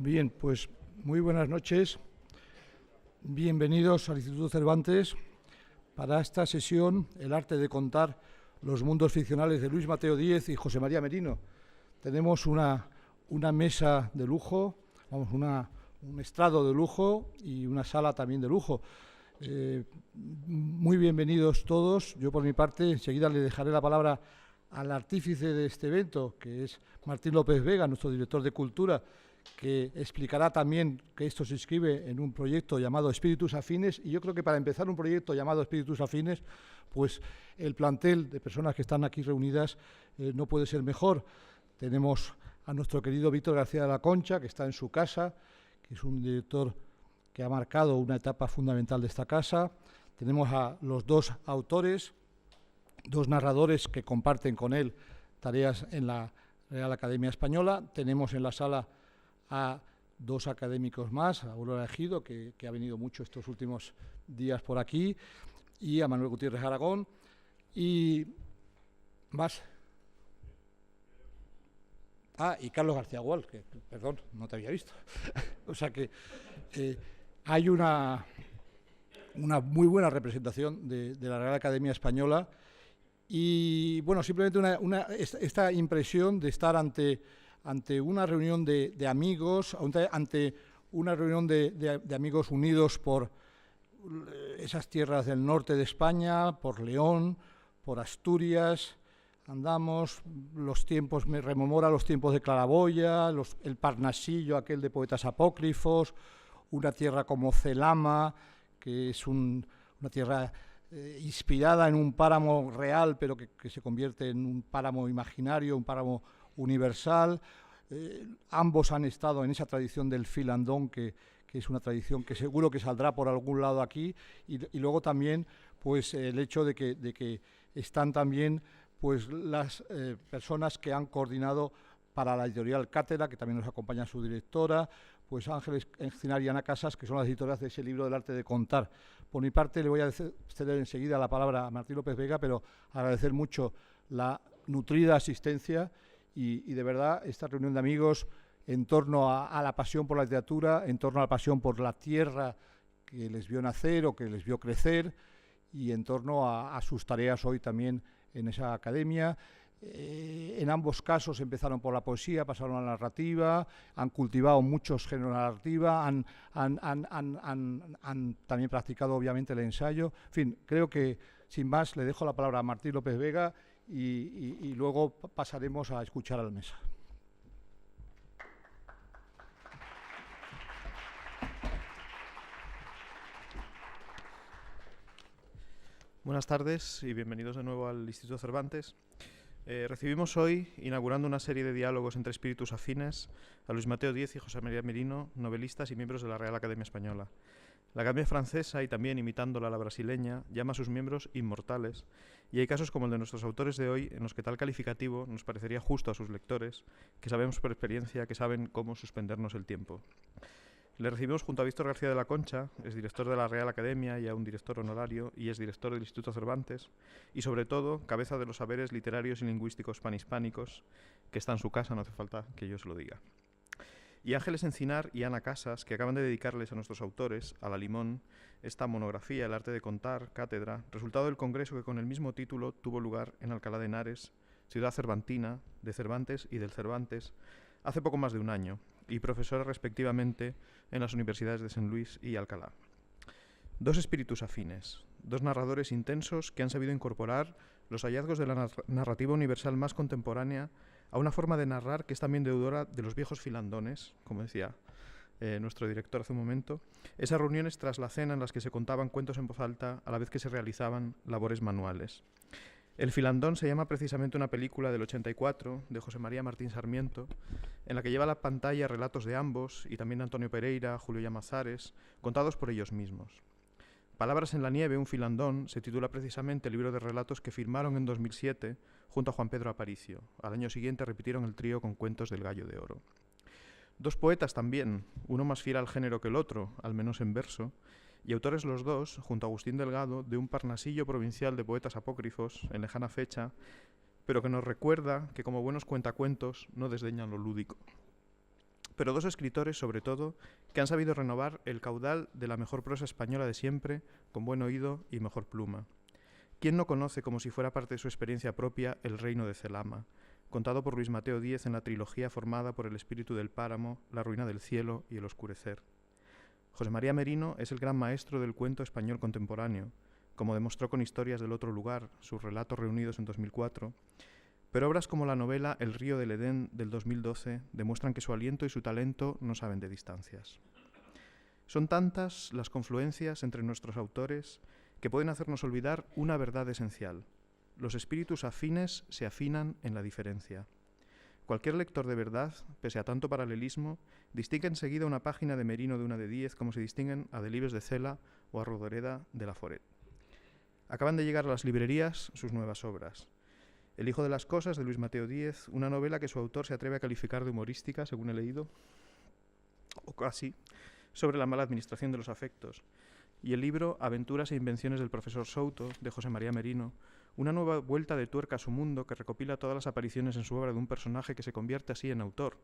Bien, pues muy buenas noches. Bienvenidos al Instituto Cervantes para esta sesión, El arte de contar los mundos ficcionales de Luis Mateo Díez y José María Merino. Tenemos una mesa de lujo, un estrado de lujo y una sala también de lujo. Muy bienvenidos todos. Yo, por mi parte, enseguida le dejaré la palabra al artífice de este evento, que es Martín López Vega, nuestro director de Cultura, que explicará también que esto se inscribe en un proyecto llamado Espíritus Afines. Y yo creo que para empezar un proyecto llamado Espíritus Afines, pues el plantel de personas que están aquí reunidas no puede ser mejor. Tenemos a nuestro querido Víctor García de la Concha, que está en su casa, que es un director que ha marcado una etapa fundamental de esta casa. Tenemos a los dos autores, dos narradores que comparten con él tareas en la Real Academia Española. Tenemos en la sala a dos académicos más, a Aurora Ejido, que ha venido mucho estos últimos días por aquí, y a Manuel Gutiérrez Aragón, y más. Y Carlos García Gual, que, perdón, no te había visto. O sea que hay una muy buena representación de la Real Academia Española, y bueno, simplemente esta impresión de estar ante una reunión de amigos, ante una reunión de amigos unidos por esas tierras del norte de España, por León, por Asturias. Andamos, los tiempos, me rememora los tiempos de Claraboya, el Parnasillo, aquel de poetas apócrifos, una tierra como Celama, que es una tierra inspirada en un páramo real, pero que se convierte en un páramo imaginario, un páramo universal. Ambos han estado en esa tradición del filandón, que es una tradición que seguro que saldrá por algún lado aquí, y luego también pues el hecho de que están también pues las personas que han coordinado para la editorial Cátedra, que también nos acompaña su directora, pues Ángeles Encinar y Ana Casas, que son las editoras de ese libro del arte de contar. Por mi parte, le voy a ceder enseguida la palabra a Martín López Vega, pero agradecer mucho la nutrida asistencia y de verdad esta reunión de amigos en torno a la pasión por la literatura, en torno a la pasión por la tierra que les vio nacer o que les vio crecer, y en torno a sus tareas hoy también en esa academia. En ambos casos empezaron por la poesía, pasaron a la narrativa, han cultivado muchos géneros de narrativa, han también practicado obviamente el ensayo. En fin, creo que sin más le dejo la palabra a Martín López Vega y luego pasaremos a escuchar a la mesa. Buenas tardes y bienvenidos de nuevo al Instituto Cervantes. Recibimos hoy, inaugurando una serie de diálogos entre espíritus afines, a Luis Mateo Díez y José María Merino, novelistas y miembros de la Real Academia Española. La Academia Francesa, y también imitándola a la brasileña, llama a sus miembros inmortales, y hay casos como el de nuestros autores de hoy en los que tal calificativo nos parecería justo a sus lectores, que sabemos por experiencia que saben cómo suspendernos el tiempo. Le recibimos junto a Víctor García de la Concha, es director de la Real Academia y aún director honorario, y es director del Instituto Cervantes, y sobre todo, cabeza de los saberes literarios y lingüísticos panhispánicos, que está en su casa, no hace falta que yo se lo diga. Y Ángeles Encinar y Ana Casas, que acaban de dedicarles a nuestros autores, a la Limón, esta monografía, El arte de contar, cátedra, resultado del congreso que con el mismo título tuvo lugar en Alcalá de Henares, ciudad cervantina, de Cervantes y del Cervantes, hace poco más de un año, y profesora respectivamente en las universidades de San Luis y Alcalá. Dos espíritus afines, dos narradores intensos que han sabido incorporar los hallazgos de la narrativa universal más contemporánea a una forma de narrar que es también deudora de los viejos filandones, como decía nuestro director hace un momento, esas reuniones tras la cena en las que se contaban cuentos en voz alta a la vez que se realizaban labores manuales. El filandón se llama precisamente una película del 84 de José María Martín Sarmiento, en la que lleva a la pantalla relatos de ambos y también de Antonio Pereira, Julio Llamazares, contados por ellos mismos. Palabras en la nieve, un filandón, se titula precisamente el libro de relatos que firmaron en 2007 junto a Juan Pedro Aparicio. Al año siguiente repitieron el trío con cuentos del Gallo de Oro. Dos poetas también, uno más fiel al género que el otro, al menos en verso, y autores los dos, junto a Agustín Delgado, de un parnasillo provincial de poetas apócrifos en lejana fecha, pero que nos recuerda que como buenos cuentacuentos no desdeñan lo lúdico. pero dos escritores, sobre todo, que han sabido renovar el caudal de la mejor prosa española de siempre, con buen oído y mejor pluma. ¿Quién no conoce, como si fuera parte de su experiencia propia, El reino de Celama, contado por Luis Mateo Díez en la trilogía formada por El espíritu del páramo, La ruina del cielo y El oscurecer? José María Merino es el gran maestro del cuento español contemporáneo, como demostró con Historias del otro lugar, sus relatos reunidos en 2004, pero obras como la novela El río del Edén del 2012 demuestran que su aliento y su talento no saben de distancias. Son tantas las confluencias entre nuestros autores que pueden hacernos olvidar una verdad esencial. Los espíritus afines se afinan en la diferencia. Cualquier lector de verdad, pese a tanto paralelismo, distingue enseguida una página de Merino de una de Díez como se distinguen a Delibes de Cela o a Rodoreda de la Foret. Acaban de llegar a las librerías sus nuevas obras. El hijo de las cosas, de Luis Mateo Díez, una novela que su autor se atreve a calificar de humorística, según he leído, o casi, sobre la mala administración de los afectos. Y el libro Aventuras e invenciones del profesor Souto, de José María Merino, una nueva vuelta de tuerca a su mundo que recopila todas las apariciones en su obra de un personaje que se convierte así en autor,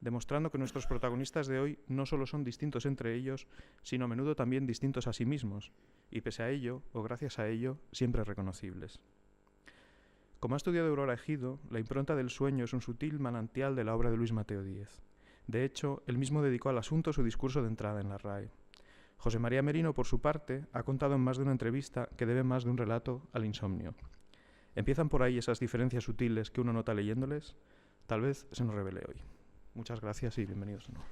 demostrando que nuestros protagonistas de hoy no solo son distintos entre ellos, sino a menudo también distintos a sí mismos, y pese a ello, o gracias a ello, siempre reconocibles. Como ha estudiado Aurora Ejido, la impronta del sueño es un sutil manantial de la obra de Luis Mateo Díez. De hecho, él mismo dedicó al asunto su discurso de entrada en la RAE. José María Merino, por su parte, ha contado en más de una entrevista que debe más de un relato al insomnio. ¿Empiezan por ahí esas diferencias sutiles que uno nota leyéndoles? Tal vez se nos revele hoy. Muchas gracias y bienvenidos de nuevo.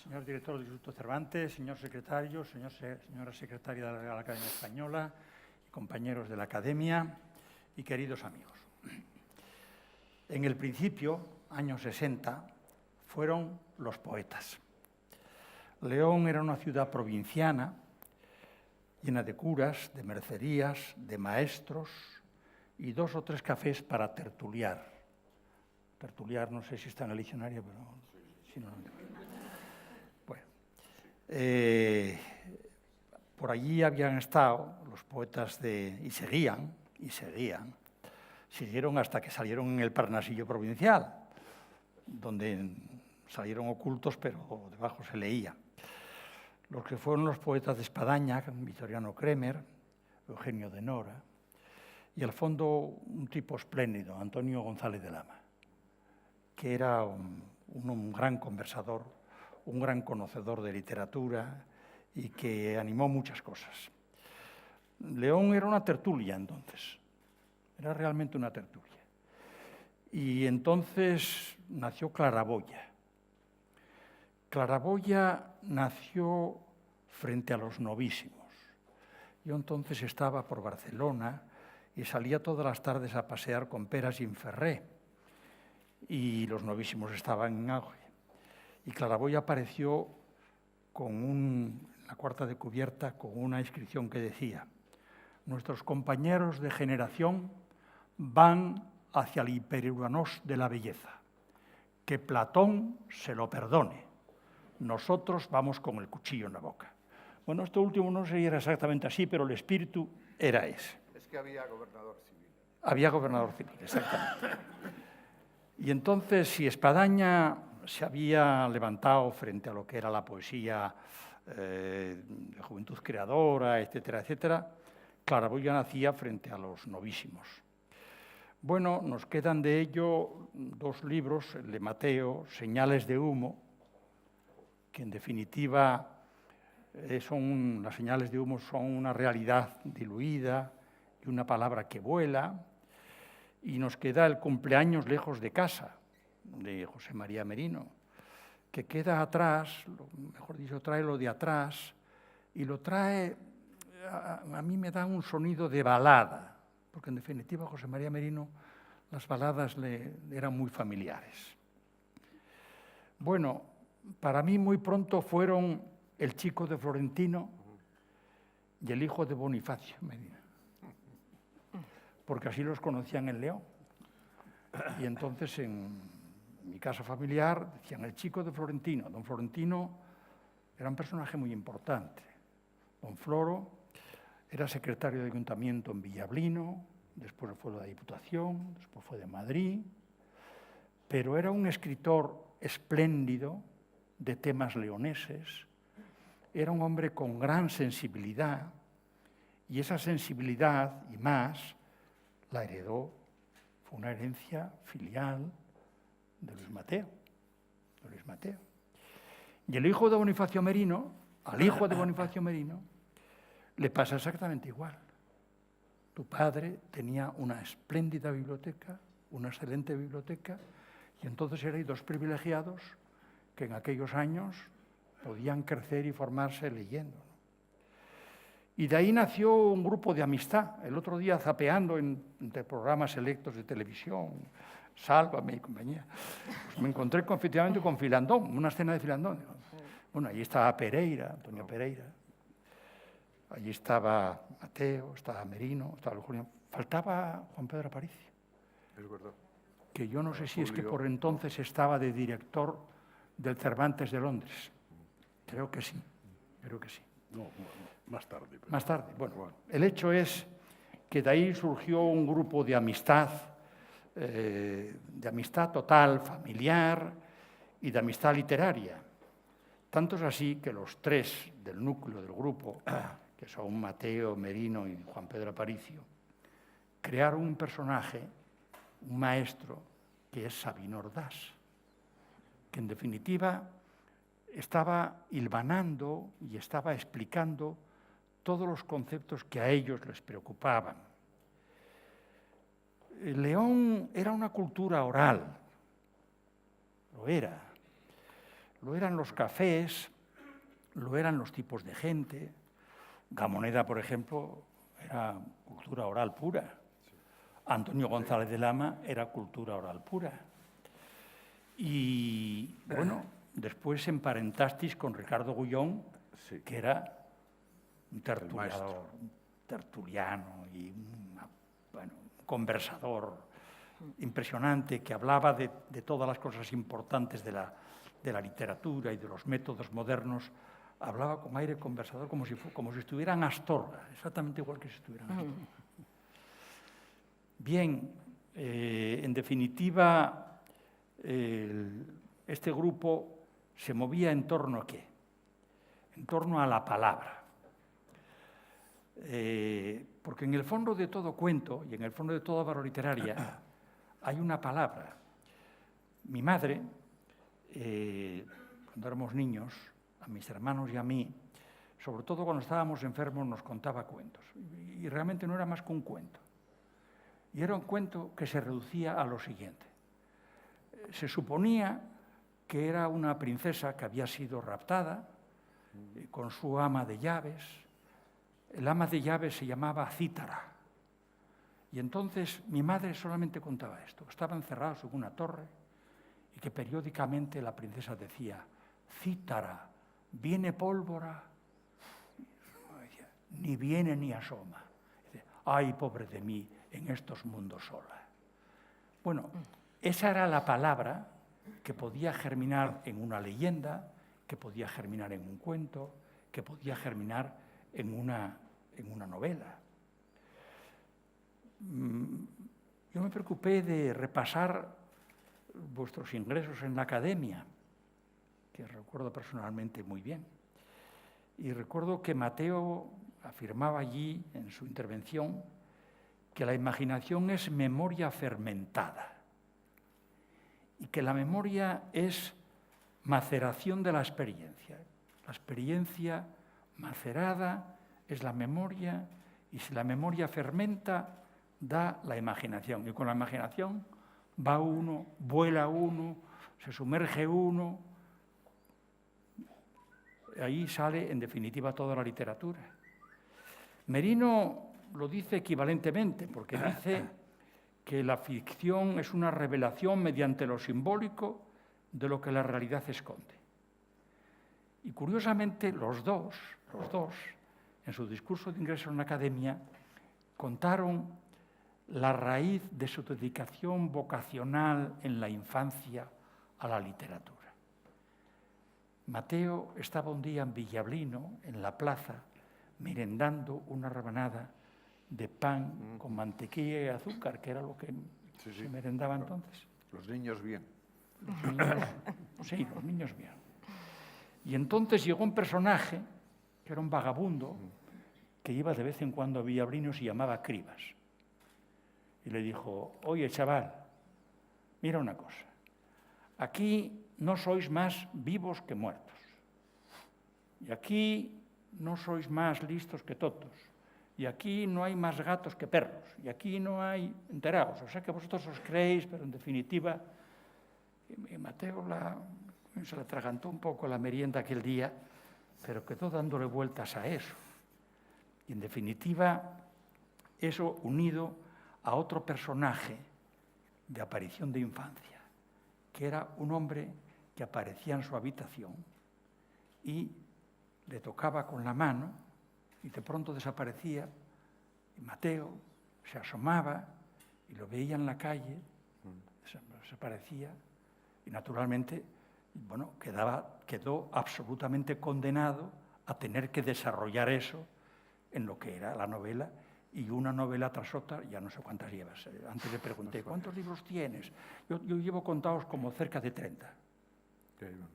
Señor director del Instituto Cervantes, señor secretario, señora secretaria de la Real Academia Española, compañeros de la Academia y queridos amigos. En el principio, años 60, fueron los poetas. León era una ciudad provinciana, llena de curas, de mercerías, de maestros y 2 o 3 cafés para tertuliar. Tertuliar, no sé si está en el diccionario, pero si no, bueno. Por allí habían estado los poetas y siguieron hasta que salieron en el Parnasillo provincial, donde salieron ocultos, pero debajo se leía. Los que fueron los poetas de Espadaña, Victoriano Kremer, Eugenio de Nora, y al fondo un tipo espléndido, Antonio González de Lama, que era un gran conversador, un gran conocedor de literatura y que animó muchas cosas. León era una tertulia entonces, era realmente una tertulia. Y entonces nació Claraboya. Claraboya nació frente a los novísimos. Yo entonces estaba por Barcelona y salía todas las tardes a pasear con Peras y Ferré, y los novísimos estaban en auge. Y Claraboya apareció en la cuarta de cubierta con una inscripción que decía: nuestros compañeros de generación van hacia el hiperuranós de la belleza. Que Platón se lo perdone. Nosotros vamos con el cuchillo en la boca. Bueno, esto último no sé si era exactamente así, pero el espíritu era ese. Es que había gobernador civil. Había gobernador civil, exactamente. Y entonces, si Espadaña se había levantado frente a lo que era la poesía de juventud creadora, etcétera, etcétera, Claraboya nacía frente a los novísimos. Bueno, nos quedan de ello 2 libros, el de Mateo, Señales de humo, que en definitiva las señales de humo son una realidad diluida y una palabra que vuela, y nos queda El cumpleaños lejos de casa, de José María Merino, que queda atrás, mejor dicho, trae lo de atrás, y lo trae, a mí me da un sonido de balada, porque en definitiva José María Merino, las baladas le eran muy familiares. Bueno, para mí muy pronto fueron El chico de Florentino y El hijo de Bonifacio Medina, porque así los conocían en León. Y entonces en mi casa familiar decían El chico de Florentino. Don Florentino era un personaje muy importante. Don Floro era secretario de ayuntamiento en Villablino, después fue de la Diputación, después fue de Madrid, pero era un escritor espléndido de temas leoneses, era un hombre con gran sensibilidad, y esa sensibilidad y más la heredó, fue una herencia filial de Luis Mateo. Y el hijo de Bonifacio Merino, al hijo de Bonifacio Merino, le pasa exactamente igual. Tu padre tenía una espléndida biblioteca, una excelente biblioteca, y entonces erais dos privilegiados que en aquellos años podían crecer y formarse leyendo, ¿no? Y de ahí nació un grupo de amistad. El otro día, zapeando entre programas selectos de televisión, Sálvame y compañía, pues me encontré efectivamente con Filandón, una escena de Filandón. Bueno, allí estaba Pereira, Antonio Pereira, allí estaba Mateo, estaba Merino, estaba Julián. Faltaba Juan Pedro Aparicio. Es verdad. Que yo no sé si es que por entonces estaba de director del Cervantes de Londres. Creo que sí. No, más tarde. Pero... Más tarde. Bueno, el hecho es que de ahí surgió un grupo de amistad total, familiar y de amistad literaria. Tanto es así que los tres del núcleo del grupo, que son Mateo, Merino y Juan Pedro Aparicio, crearon un personaje, un maestro, que es Sabino Ordás, que en definitiva estaba hilvanando y estaba explicando todos los conceptos que a ellos les preocupaban. El León era una cultura oral, lo era. Lo eran los cafés, lo eran los tipos de gente. Gamoneda, por ejemplo, era cultura oral pura. Antonio González de Lama era cultura oral pura. Y, bueno, después emparentasteis con Ricardo Gullón, sí, que era un tertuliador, un tertuliano y un conversador impresionante, que hablaba de todas las cosas importantes de la literatura y de los métodos modernos. Hablaba con aire conversador como si estuviera en Astorga, exactamente igual que si estuviera en Astorga. Bien, en definitiva, este grupo se movía en torno a ¿qué? En torno a la palabra. Porque en el fondo de todo cuento y en el fondo de toda obra literaria hay una palabra. Mi madre, cuando éramos niños, a mis hermanos y a mí, sobre todo cuando estábamos enfermos, nos contaba cuentos. Y realmente no era más que un cuento. Y era un cuento que se reducía a lo siguiente. Se suponía que era una princesa que había sido raptada con su ama de llaves. El ama de llaves se llamaba Cítara. Y entonces mi madre solamente contaba esto. Estaban encerrados en una torre y que periódicamente la princesa decía: Cítara, ¿viene pólvora? Ni viene ni asoma. Dice, ay, pobre de mí, en estos mundos sola. Bueno, esa era la palabra que podía germinar en una leyenda, que podía germinar en un cuento, que podía germinar en una novela. Yo me preocupé de repasar vuestros ingresos en la academia, que recuerdo personalmente muy bien. Y recuerdo que Mateo afirmaba allí, en su intervención, que la imaginación es memoria fermentada y que la memoria es maceración de la experiencia. La experiencia macerada es la memoria, y si la memoria fermenta, da la imaginación. Y con la imaginación va uno, vuela uno, se sumerge uno. Ahí sale, en definitiva, toda la literatura. Merino lo dice equivalentemente, porque dice que la ficción es una revelación mediante lo simbólico de lo que la realidad esconde. Y curiosamente, los dos, en su discurso de ingreso en la academia, contaron la raíz de su dedicación vocacional en la infancia a la literatura. Mateo estaba un día en Villablino, en la plaza, merendando una rebanada de pan con mantequilla y azúcar, que era lo que se merendaba entonces. Los niños bien. Sí, los niños bien. Y entonces llegó un personaje, que era un vagabundo, que iba de vez en cuando a Villablino, se llamaba Cribas. Y le dijo, oye, chaval, mira una cosa, aquí no sois más vivos que muertos. Y aquí no sois más listos que tontos. Y aquí no hay más gatos que perros. Y aquí no hay enterados. O sea que vosotros os creéis, pero en definitiva, y Mateo se le atragantó un poco la merienda aquel día, pero quedó dándole vueltas a eso. Y en definitiva, eso unido a otro personaje de aparición de infancia, que era un hombre que aparecía en su habitación y le tocaba con la mano y de pronto desaparecía, y Mateo se asomaba y lo veía en la calle, desaparecía, y naturalmente, bueno, quedó absolutamente condenado a tener que desarrollar eso en lo que era la novela, y una novela tras otra, ya no sé cuántas llevas. Antes le pregunté, ¿cuántos libros tienes? Yo llevo contados como cerca de 30.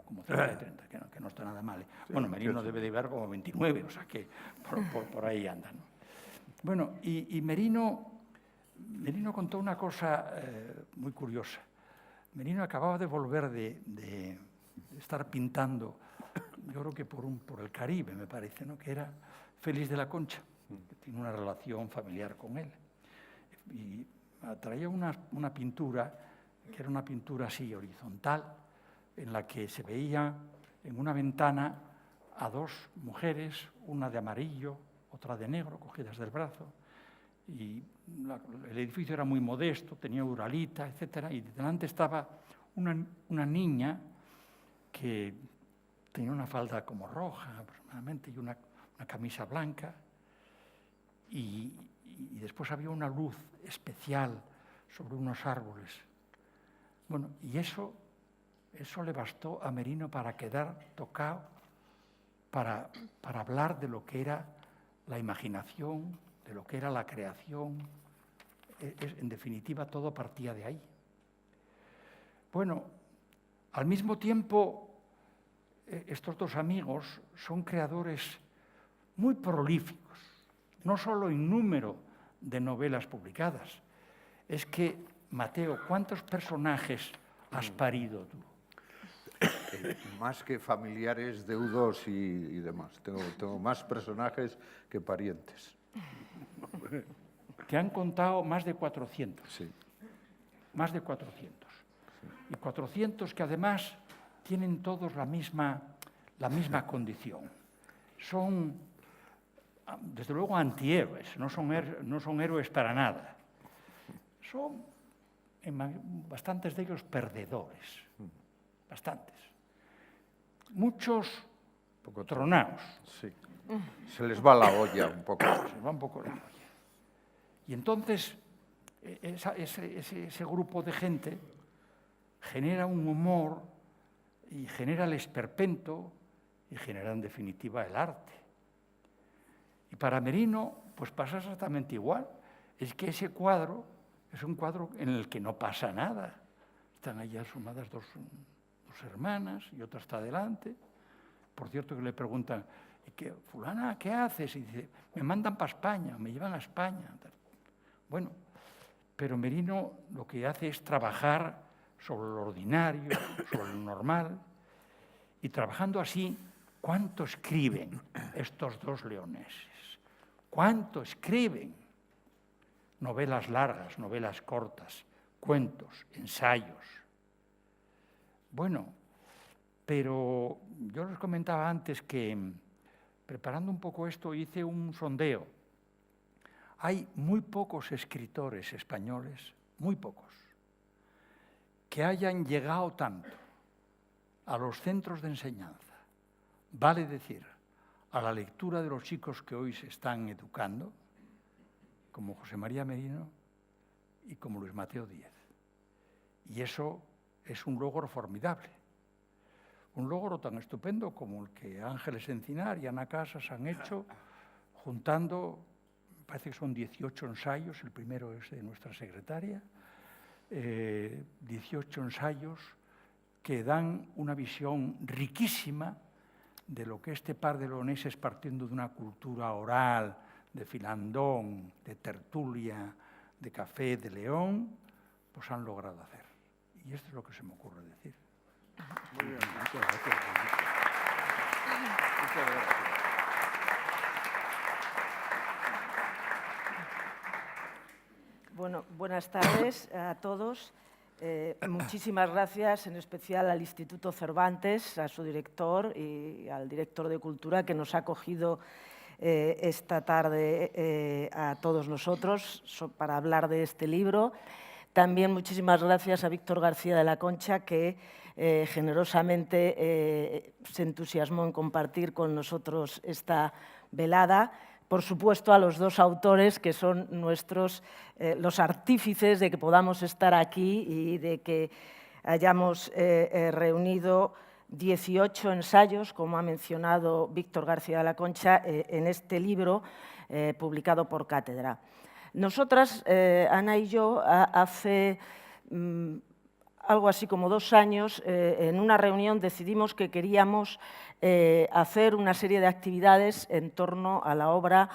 Como cerca de 30, que no está nada mal. Bueno, Merino debe de llevar como 29, o sea que por ahí andan. Bueno, y Merino contó una cosa muy curiosa. Merino acababa de volver de estar pintando, yo creo que por el Caribe, me parece, ¿no? Que era Félix de la Concha, que tiene una relación familiar con él. Y traía una pintura, que era una pintura así, horizontal, en la que se veía en una ventana a dos mujeres, una de amarillo, otra de negro, cogidas del brazo. Y el edificio era muy modesto, tenía uralita, etc. Y delante estaba una niña que tenía una falda como roja aproximadamente y una camisa blanca. Y después había una luz especial sobre unos árboles. Bueno, y eso le bastó a Merino para quedar tocado, para hablar de lo que era la imaginación, de lo que era la creación. En definitiva, todo partía de ahí. Bueno, al mismo tiempo, estos dos amigos son creadores muy prolíficos, no solo en número de novelas publicadas. Es que, Mateo, ¿cuántos personajes has parido tú? Más que familiares, deudos y demás. Tengo más personajes que parientes. Que han contado más de 400. Sí. Más de 400. Sí. Y 400 que además tienen todos la misma condición. Son, desde luego, antihéroes, no son héroes para nada. Son, bastantes de ellos, perdedores. Bastantes. Muchos tronados. Sí. Se les va la olla un poco. Se va un poco la olla. Y entonces, ese grupo de gente genera un humor y genera el esperpento y genera, en definitiva, el arte. Y para Merino, pues pasa exactamente igual. Es que ese cuadro es un cuadro en el que no pasa nada. Están allí asomadas dos hermanas y otra está delante. Por cierto, que le preguntan, fulana, ¿qué haces? Y dice, me mandan para España, me llevan a España. Bueno, pero Merino lo que hace es trabajar sobre lo ordinario, sobre lo normal, y trabajando así, ¿cuánto escriben estos dos leoneses? ¿Cuánto escriben? Novelas largas, novelas cortas, cuentos, ensayos. Bueno, pero yo les comentaba antes que, preparando un poco esto, hice un sondeo. Hay muy pocos escritores españoles, muy pocos, que hayan llegado tanto a los centros de enseñanza, vale decir, a la lectura de los chicos que hoy se están educando, como José María Merino y como Luis Mateo Díez. Y eso es un logro formidable. Un logro tan estupendo como el que Ángeles Encinar y Ana Casas han hecho, juntando parece que son 18 ensayos, el primero es de nuestra secretaria, 18 ensayos que dan una visión riquísima de lo que este par de leoneses, partiendo de una cultura oral, de filandón, de tertulia, de café, de León, pues han logrado hacer. Y esto es lo que se me ocurre decir. Muy bien, muchas gracias. Muchas gracias. Bueno, buenas tardes a todos. Muchísimas gracias, en especial al Instituto Cervantes, a su director y al director de Cultura que nos ha acogido esta tarde a todos nosotros para hablar de este libro. También muchísimas gracias a Víctor García de la Concha, que generosamente se entusiasmó en compartir con nosotros esta velada. Por supuesto, a los dos autores, que son los artífices de que podamos estar aquí y de que hayamos reunido 18 ensayos, como ha mencionado Víctor García de la Concha, en este libro publicado por Cátedra. Nosotras, Ana y yo, hace algo así como 2 años, en una reunión decidimos que queríamos hacer una serie de actividades en torno a la obra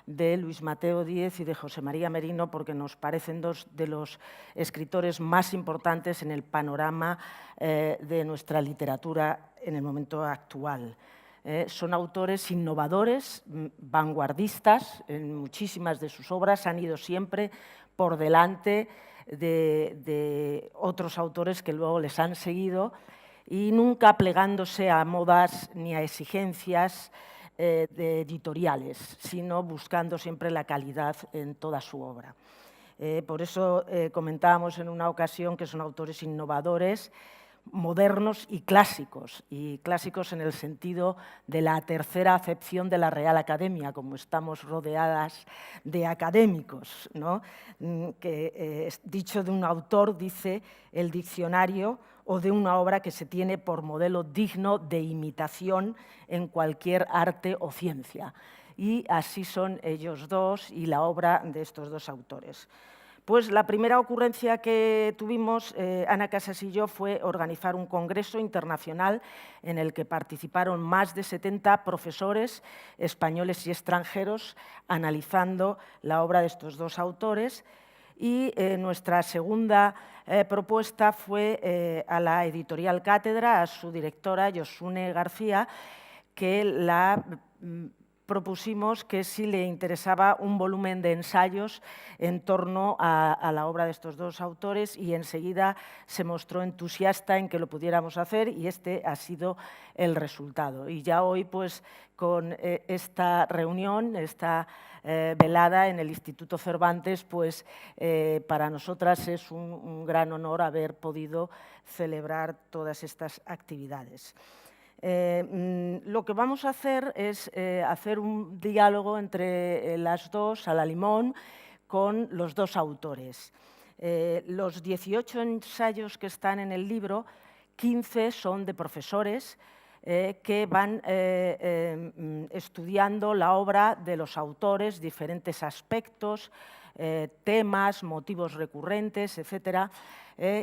de Luis Mateo Díez y de José María Merino, porque nos parecen dos de los escritores más importantes en el panorama de nuestra literatura en el momento actual. Son autores innovadores, vanguardistas en muchísimas de sus obras, han ido siempre por delante de otros autores que luego les han seguido y nunca plegándose a modas ni a exigencias de editoriales, sino buscando siempre la calidad en toda su obra. Por eso comentábamos en una ocasión que son autores innovadores, modernos y clásicos en el sentido de la tercera acepción de la Real Academia, como estamos rodeadas de académicos, ¿no? Que dicho de un autor, dice el diccionario, o de una obra que se tiene por modelo digno de imitación en cualquier arte o ciencia. Y así son ellos dos y la obra de estos dos autores. Pues la primera ocurrencia que tuvimos, Ana Casas y yo, fue organizar un congreso internacional en el que participaron más de 70 profesores españoles y extranjeros analizando la obra de estos dos autores. Y nuestra segunda propuesta fue a la editorial Cátedra, a su directora, Josune García, que la propusimos que si le interesaba un volumen de ensayos en torno a la obra de estos dos autores y enseguida se mostró entusiasta en que lo pudiéramos hacer y este ha sido el resultado. Y ya hoy, pues, con esta reunión, esta velada en el Instituto Cervantes, pues para nosotras es un gran honor haber podido celebrar todas estas actividades. Lo que vamos a hacer es hacer un diálogo entre las dos, a la limón, con los dos autores. Los 18 ensayos que están en el libro, 15 son de profesores que van estudiando la obra de los autores, diferentes aspectos, temas, motivos recurrentes, etc.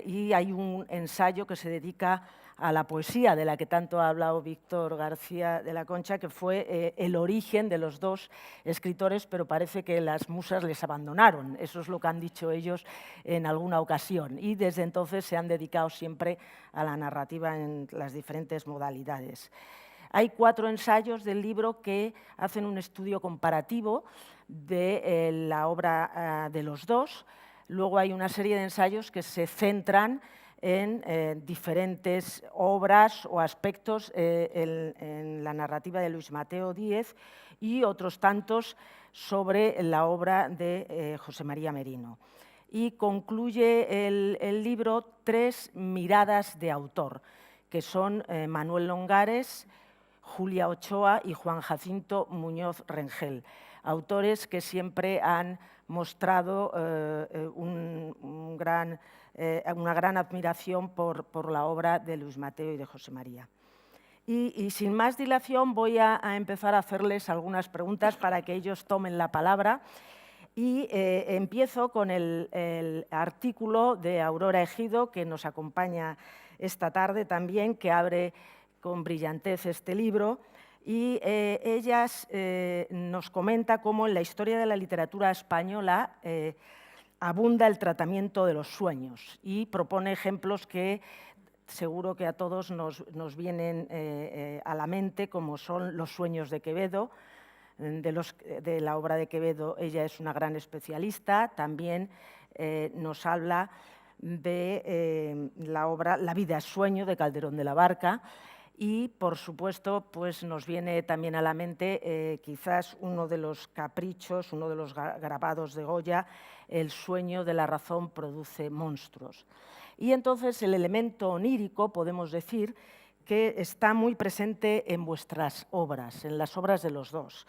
Y hay un ensayo que se dedica a la poesía, de la que tanto ha hablado Víctor García de la Concha, que fue el origen de los dos escritores, pero parece que las musas les abandonaron. Eso es lo que han dicho ellos en alguna ocasión. Y desde entonces se han dedicado siempre a la narrativa en las diferentes modalidades. Hay 4 ensayos del libro que hacen un estudio comparativo de la obra de los dos. Luego hay una serie de ensayos que se centran en diferentes obras o aspectos en la narrativa de Luis Mateo Díez y otros tantos sobre la obra de José María Merino. Y concluye el libro 3 miradas de autor, que son Manuel Longares, Julia Ochoa y Juan Jacinto Muñoz Rengel, autores que siempre han mostrado una gran admiración por la obra de Luis Mateo y de José María. Y sin más dilación voy a empezar a hacerles algunas preguntas para que ellos tomen la palabra Y empiezo con el artículo de Aurora Ejido, que nos acompaña esta tarde también, que abre con brillantez este libro. Y ella nos comenta cómo en la historia de la literatura española abunda el tratamiento de los sueños y propone ejemplos que seguro que a todos nos vienen a la mente, como son Los sueños de Quevedo. De la obra de Quevedo ella es una gran especialista. También nos habla de la obra La vida es sueño, de Calderón de la Barca. Y, por supuesto, pues nos viene también a la mente quizás uno de los caprichos, uno de los grabados de Goya, El sueño de la razón produce monstruos. Y entonces el elemento onírico, podemos decir, que está muy presente en vuestras obras, en las obras de los dos.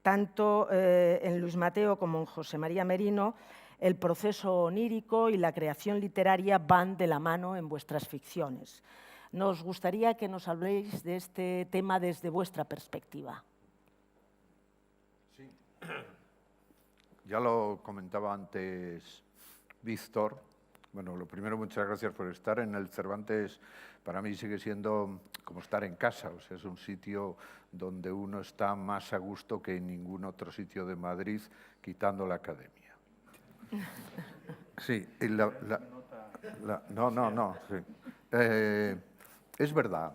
Tanto en Luis Mateo como en José María Merino, el proceso onírico y la creación literaria van de la mano en vuestras ficciones. Nos gustaría que nos habléis de este tema desde vuestra perspectiva. Sí. Ya lo comentaba antes Víctor. Bueno, lo primero, muchas gracias por estar en el Cervantes. Para mí sigue siendo como estar en casa, o sea, es un sitio donde uno está más a gusto que en ningún otro sitio de Madrid, quitando la Academia. Sí, y no. Sí. Es verdad.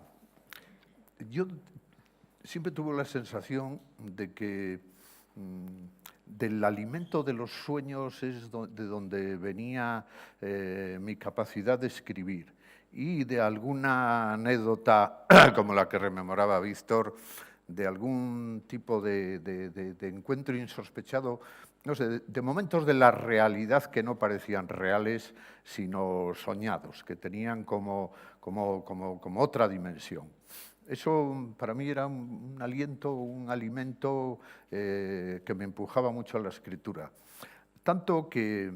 Yo siempre tuve la sensación de que del alimento de los sueños es de donde venía mi capacidad de escribir, y de alguna anécdota como la que rememoraba Víctor, de algún tipo de encuentro insospechado, no sé, de momentos de la realidad que no parecían reales, sino soñados, que tenían como otra dimensión. Eso para mí era un aliento, un alimento que me empujaba mucho a la escritura. Tanto que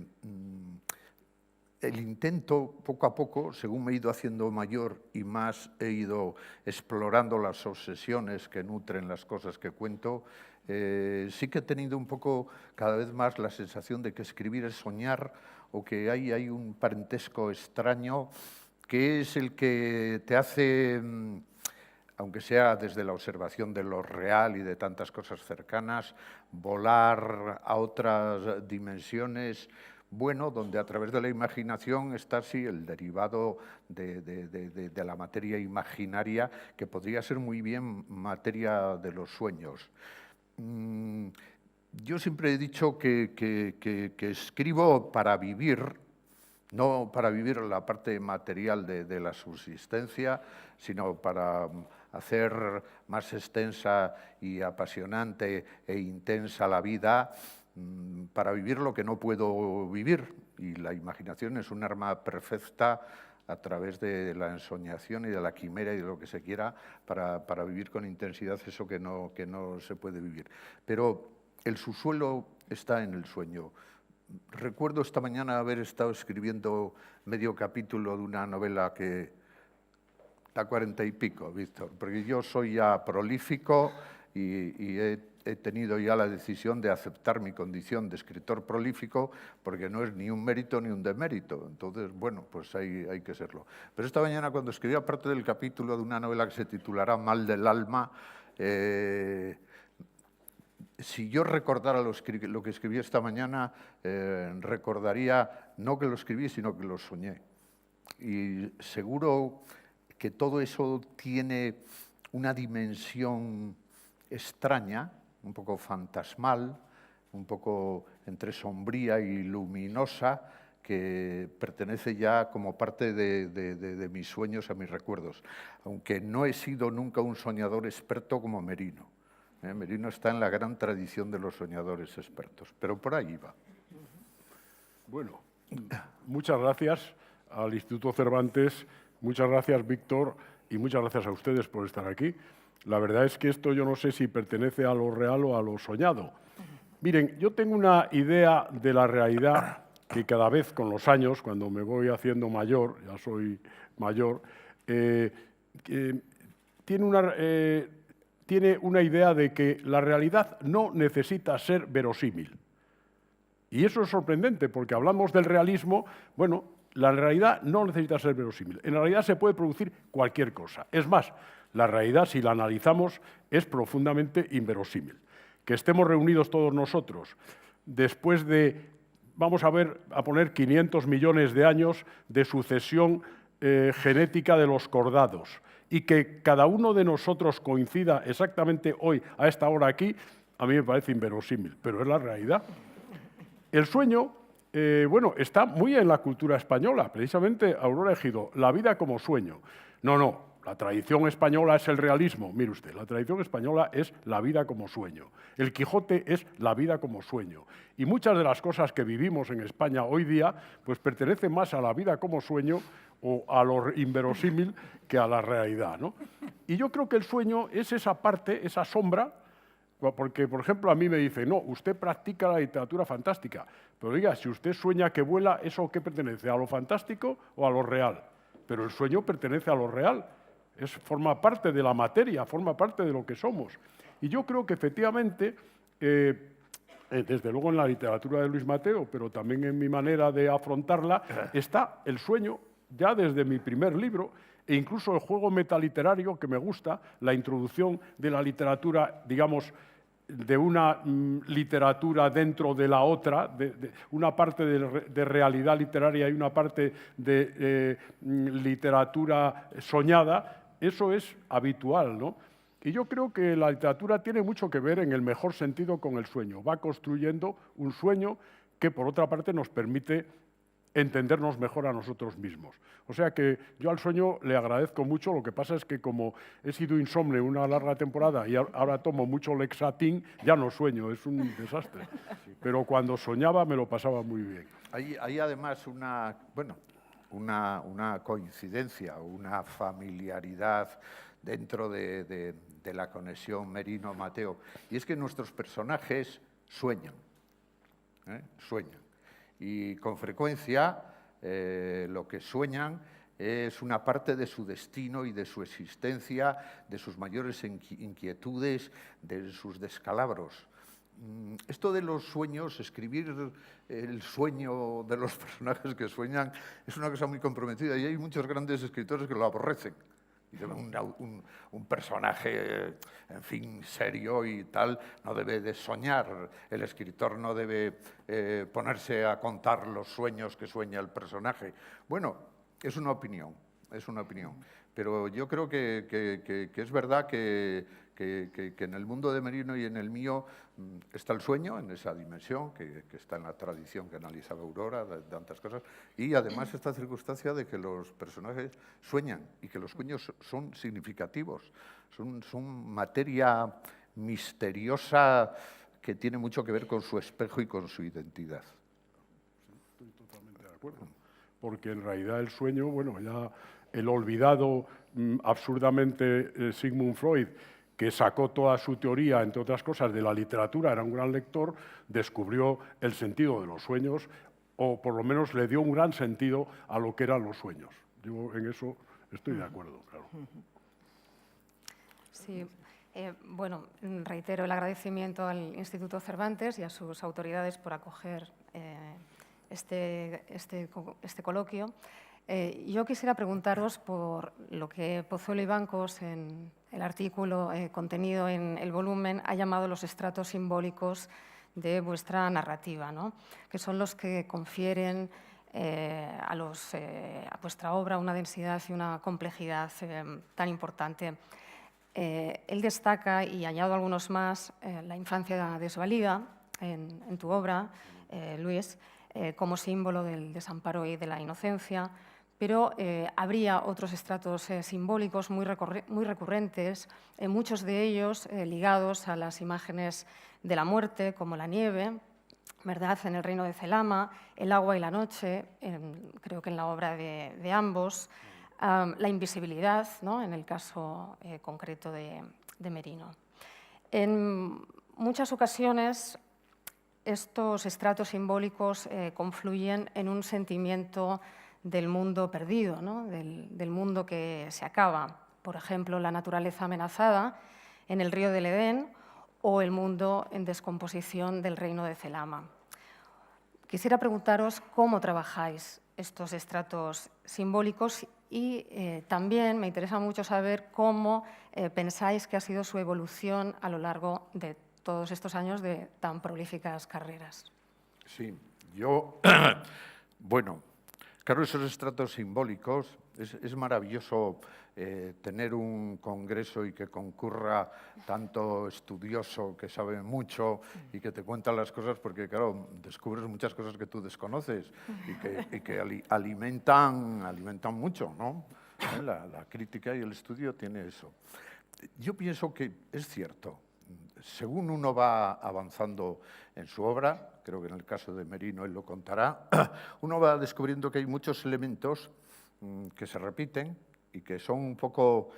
el intento, poco a poco, según me he ido haciendo mayor y más he ido explorando las obsesiones que nutren las cosas que cuento, sí que he tenido un poco cada vez más la sensación de que escribir es soñar, o que hay un parentesco extraño que es el que te hace, aunque sea desde la observación de lo real y de tantas cosas cercanas, volar a otras dimensiones, bueno, donde a través de la imaginación está así el derivado de la materia imaginaria, que podría ser muy bien materia de los sueños. Yo siempre he dicho que escribo para vivir, no para vivir la parte material de la subsistencia, sino para hacer más extensa y apasionante e intensa la vida, para vivir lo que no puedo vivir. Y la imaginación es un arma perfecta a través de la ensoñación y de la quimera y de lo que se quiera para vivir con intensidad eso que no se puede vivir. Pero el subsuelo está en el sueño. Recuerdo esta mañana haber estado escribiendo medio capítulo de una novela que da 40 y pico, Víctor, porque yo soy ya prolífico y he tenido ya la decisión de aceptar mi condición de escritor prolífico, porque no es ni un mérito ni un demérito. Entonces, bueno, pues hay que serlo. Pero esta mañana, cuando escribí parte del capítulo de una novela que se titulará Mal del alma, si yo recordara lo que escribí esta mañana, recordaría no que lo escribí, sino que lo soñé. Y seguro que todo eso tiene una dimensión extraña, un poco fantasmal, un poco entre sombría y luminosa, que pertenece ya como parte de mis sueños a mis recuerdos, aunque no he sido nunca un soñador experto como Merino. Merino está en la gran tradición de los soñadores expertos, pero por ahí va. Bueno, muchas gracias al Instituto Cervantes, muchas gracias, Víctor, y muchas gracias a ustedes por estar aquí. La verdad es que esto yo no sé si pertenece a lo real o a lo soñado. Miren, yo tengo una idea de la realidad que cada vez con los años, cuando me voy haciendo mayor, ya soy mayor, tiene una idea de que la realidad no necesita ser verosímil. Y eso es sorprendente, porque hablamos del realismo, bueno, la realidad no necesita ser verosímil. En realidad se puede producir cualquier cosa. Es más, la realidad, si la analizamos, es profundamente inverosímil. Que estemos reunidos todos nosotros después de, vamos a poner 500 millones de años de sucesión genética de los cordados, y que cada uno de nosotros coincida exactamente hoy, a esta hora aquí, a mí me parece inverosímil, pero es la realidad. El sueño, bueno, está muy en la cultura española, precisamente Aurora Ejido, la vida como sueño. No, la tradición española es el realismo. Mire usted, la tradición española es la vida como sueño. El Quijote es la vida como sueño. Y muchas de las cosas que vivimos en España hoy día, pues pertenecen más a la vida como sueño o a lo inverosímil que a la realidad, ¿no? Y yo creo que el sueño es esa parte, esa sombra, porque, por ejemplo, a mí me dicen, no, usted practica la literatura fantástica, pero diga, si usted sueña que vuela, ¿eso qué pertenece? ¿A lo fantástico o a lo real? Pero el sueño pertenece a lo real, forma parte de la materia, forma parte de lo que somos. Y yo creo que efectivamente, desde luego en la literatura de Luis Mateo, pero también en mi manera de afrontarla, está el sueño ya desde mi primer libro, e incluso el juego metaliterario que me gusta, la introducción de la literatura, digamos, de una literatura dentro de la otra, de una parte de realidad literaria y una parte de literatura soñada. Eso es habitual, ¿no? Y yo creo que la literatura tiene mucho que ver, en el mejor sentido, con el sueño. Va construyendo un sueño que, por otra parte, nos permite entendernos mejor a nosotros mismos. O sea que yo al sueño le agradezco mucho. Lo que pasa es que, como he sido insomne una larga temporada y ahora tomo mucho Lexatin, ya no sueño, es un desastre. Pero cuando soñaba me lo pasaba muy bien. Hay además una coincidencia, una familiaridad dentro de la conexión Merino-Mateo, y es que nuestros personajes sueñan, sueñan. Y con frecuencia lo que sueñan es una parte de su destino y de su existencia, de sus mayores inquietudes, de sus descalabros. Esto de los sueños, escribir el sueño de los personajes que sueñan, es una cosa muy comprometida, y hay muchos grandes escritores que lo aborrecen. Y un personaje, en fin, serio y tal, no debe de soñar. El escritor no debe ponerse a contar los sueños que sueña el personaje. Bueno, es una opinión, Pero yo creo que es verdad que en el mundo de Merino y en el mío está el sueño, en esa dimensión, que está en la tradición que analizaba Aurora, de tantas cosas, y además esta circunstancia de que los personajes sueñan y que los sueños son significativos, son materia misteriosa que tiene mucho que ver con su espejo y con su identidad. Estoy totalmente de acuerdo, porque en realidad el sueño, bueno, ya el olvidado absurdamente Sigmund Freud, que sacó toda su teoría, entre otras cosas, de la literatura, era un gran lector, descubrió el sentido de los sueños, o por lo menos le dio un gran sentido a lo que eran los sueños. Yo en eso estoy de acuerdo, claro. Sí, bueno, reitero el agradecimiento al Instituto Cervantes y a sus autoridades por acoger este coloquio. Yo quisiera preguntaros por lo que Pozuelo y Bancos, en el artículo contenido en el volumen, ha llamado los estratos simbólicos de vuestra narrativa, ¿no? Que son los que confieren a vuestra obra una densidad y una complejidad tan importante. Él destaca, y añado algunos más, la infancia desvalida en tu obra, Luis, como símbolo del desamparo y de la inocencia, pero habría otros estratos simbólicos muy recurrentes, muchos de ellos ligados a las imágenes de la muerte, como la nieve, ¿verdad?, en el reino de Celama, el agua y la noche, creo que en la obra de ambos, la invisibilidad, ¿no?, en el caso concreto de Merino. En muchas ocasiones estos estratos simbólicos confluyen en un sentimiento del mundo perdido, ¿no?, del mundo que se acaba. Por ejemplo, la naturaleza amenazada en el río del Edén o el mundo en descomposición del reino de Celama. quisiera preguntaros cómo trabajáis estos estratos simbólicos y también me interesa mucho saber cómo pensáis que ha sido su evolución a lo largo de todos estos años de tan prolíficas carreras. Sí, yo, bueno, claro, esos estratos simbólicos, es maravilloso tener un congreso y que concurra tanto estudioso que sabe mucho y que te cuenta las cosas, porque claro, descubres muchas cosas que tú desconoces y que alimentan mucho, ¿no? La crítica y el estudio tiene eso. Yo pienso que es cierto. Según uno va avanzando en su obra, creo que en el caso de Merino él lo contará, uno va descubriendo que hay muchos elementos que se repiten y que son un poco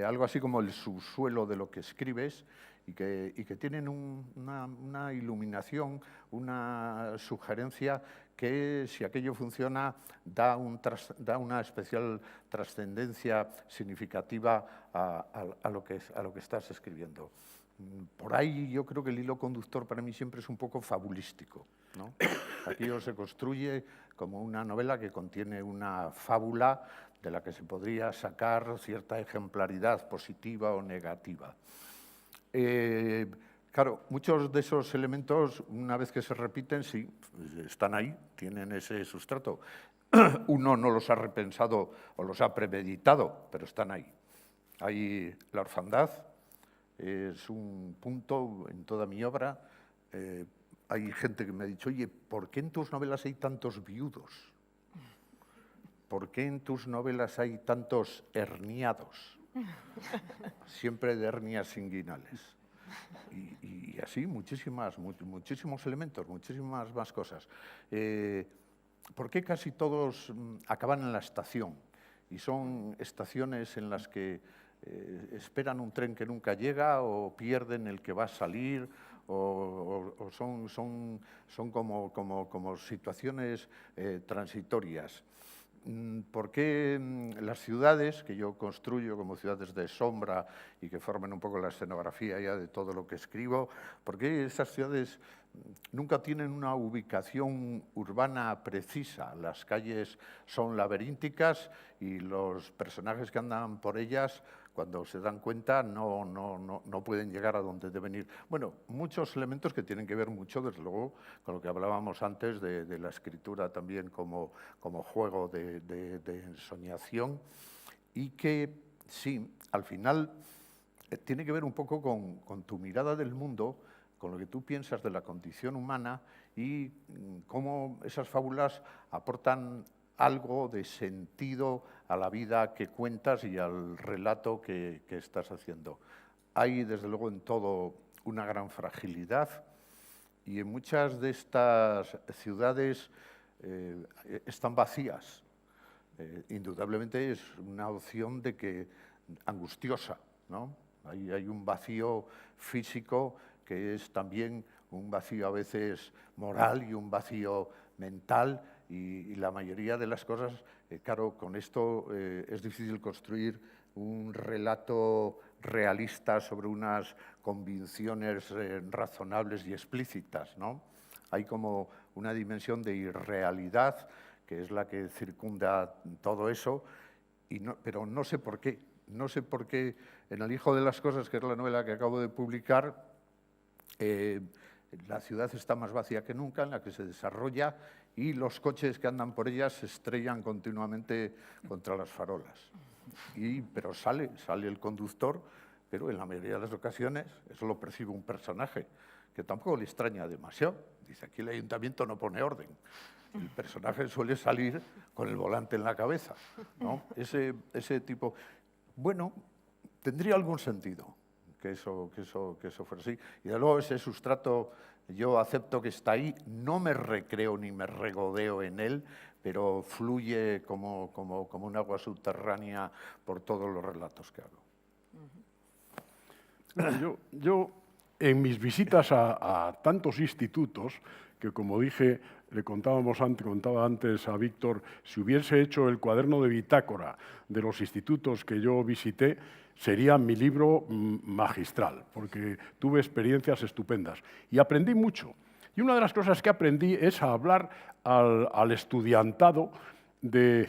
algo así como el subsuelo de lo que escribes y que tienen una iluminación, una sugerencia que, si aquello funciona, da una especial trascendencia significativa a lo que estás escribiendo. Por ahí yo creo que el hilo conductor para mí siempre es un poco fabulístico, ¿no? Aquello se construye como una novela que contiene una fábula de la que se podría sacar cierta ejemplaridad positiva o negativa. Claro, muchos de esos elementos, una vez que se repiten, sí, están ahí, tienen ese sustrato. Uno no los ha repensado o los ha premeditado, pero están ahí. Hay la orfandad. Es un punto en toda mi obra. Hay gente que me ha dicho, oye, ¿por qué en tus novelas hay tantos viudos? ¿Por qué en tus novelas hay tantos herniados? Siempre de hernias inguinales. Y así muchísimos elementos, muchísimas más cosas. ¿Por qué casi todos acaban en la estación? Y son estaciones en las que esperan un tren que nunca llega o pierden el que va a salir o son como situaciones transitorias. ¿Por qué las ciudades que yo construyo como ciudades de sombra y que forman un poco la escenografía ya de todo lo que escribo, por qué esas ciudades nunca tienen una ubicación urbana precisa? Las calles son laberínticas y los personajes que andan por ellas, cuando se dan cuenta, no pueden llegar a donde deben ir. Bueno, muchos elementos que tienen que ver mucho, desde luego, con lo que hablábamos antes de la escritura también como juego de ensoñación y que, sí, al final tiene que ver un poco con tu mirada del mundo, con lo que tú piensas de la condición humana y cómo esas fábulas aportan algo de sentido a la vida que cuentas y al relato que estás haciendo. Hay, desde luego, en todo una gran fragilidad y en muchas de estas ciudades están vacías. Indudablemente es una opción de que angustiosa, ¿no? Hay un vacío físico que es también un vacío a veces moral y un vacío mental. Y la mayoría de las cosas, claro, con esto es difícil construir un relato realista sobre unas convicciones razonables y explícitas, ¿no? Hay como una dimensión de irrealidad que es la que circunda todo eso, pero no sé por qué. No sé por qué en El hijo de las cosas, que es la novela que acabo de publicar, la ciudad está más vacía que nunca, en la que se desarrolla, y los coches que andan por ella se estrellan continuamente contra las farolas. Pero sale el conductor, pero en la mayoría de las ocasiones eso lo percibe un personaje, que tampoco le extraña demasiado. Dice, aquí el ayuntamiento no pone orden. El personaje suele salir con el volante en la cabeza, ¿no? Ese tipo... Bueno, tendría algún sentido que eso fuera así. Y de luego ese sustrato, yo acepto que está ahí, no me recreo ni me regodeo en él, pero fluye como un agua subterránea por todos los relatos que hago. Yo en mis visitas a tantos institutos, que como dije, contaba antes a Víctor, si hubiese hecho el cuaderno de bitácora de los institutos que yo visité, sería mi libro magistral, porque tuve experiencias estupendas y aprendí mucho. Y una de las cosas que aprendí es a hablar al estudiantado de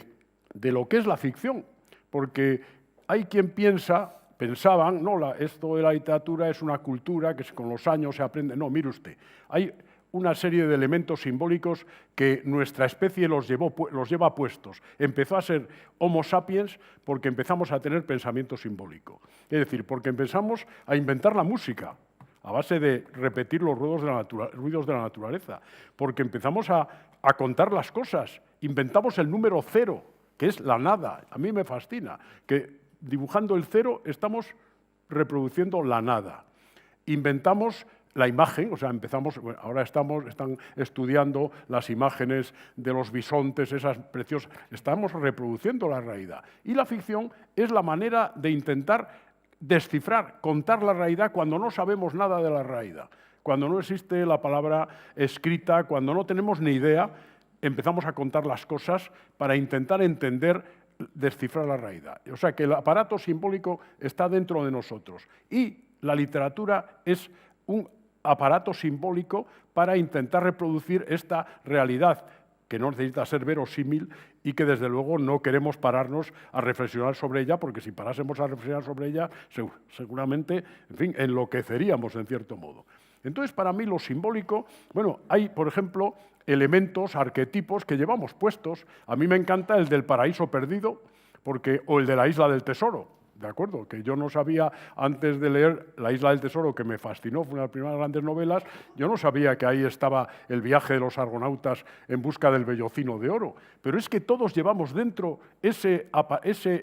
lo que es la ficción, porque hay quien pensaban, no, esto de la literatura es una cultura que con los años se aprende. No, mire usted, hay una serie de elementos simbólicos que nuestra especie los lleva puestos. Empezó a ser Homo sapiens porque empezamos a tener pensamiento simbólico. Es decir, porque empezamos a inventar la música a base de repetir los ruidos de la naturaleza, porque empezamos a contar las cosas, inventamos el número 0, que es la nada. A mí me fascina, que dibujando el 0 estamos reproduciendo la nada. Inventamos la imagen, o sea, ahora están estudiando las imágenes de los bisontes, esas preciosas, estamos reproduciendo la realidad. Y la ficción es la manera de intentar descifrar, contar la realidad cuando no sabemos nada de la realidad, cuando no existe la palabra escrita, cuando no tenemos ni idea, empezamos a contar las cosas para intentar entender, descifrar la realidad. O sea que el aparato simbólico está dentro de nosotros y la literatura es un aparato simbólico para intentar reproducir esta realidad que no necesita ser verosímil y que desde luego no queremos pararnos a reflexionar sobre ella, porque si parásemos a reflexionar sobre ella, seguramente, en fin, enloqueceríamos en cierto modo. Entonces, para mí lo simbólico, bueno, hay, por ejemplo, elementos, arquetipos que llevamos puestos. A mí me encanta el del paraíso perdido, o el de la isla del tesoro. ¿De acuerdo? Que yo no sabía, antes de leer La isla del tesoro, que me fascinó, fue una de las primeras grandes novelas, yo no sabía que ahí estaba el viaje de los argonautas en busca del vellocino de oro. Pero es que todos llevamos dentro ese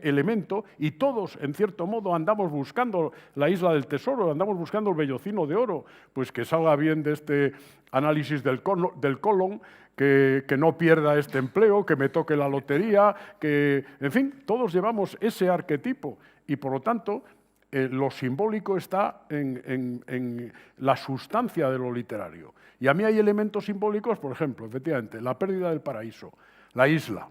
elemento y todos, en cierto modo, andamos buscando la isla del tesoro, andamos buscando el vellocino de oro. Pues que salga bien de este análisis del colon, que no pierda este empleo, que me toque la lotería, que, en fin, todos llevamos ese arquetipo. Y, por lo tanto, lo simbólico está en la sustancia de lo literario. Y a mí hay elementos simbólicos, por ejemplo, efectivamente, la pérdida del paraíso, la isla,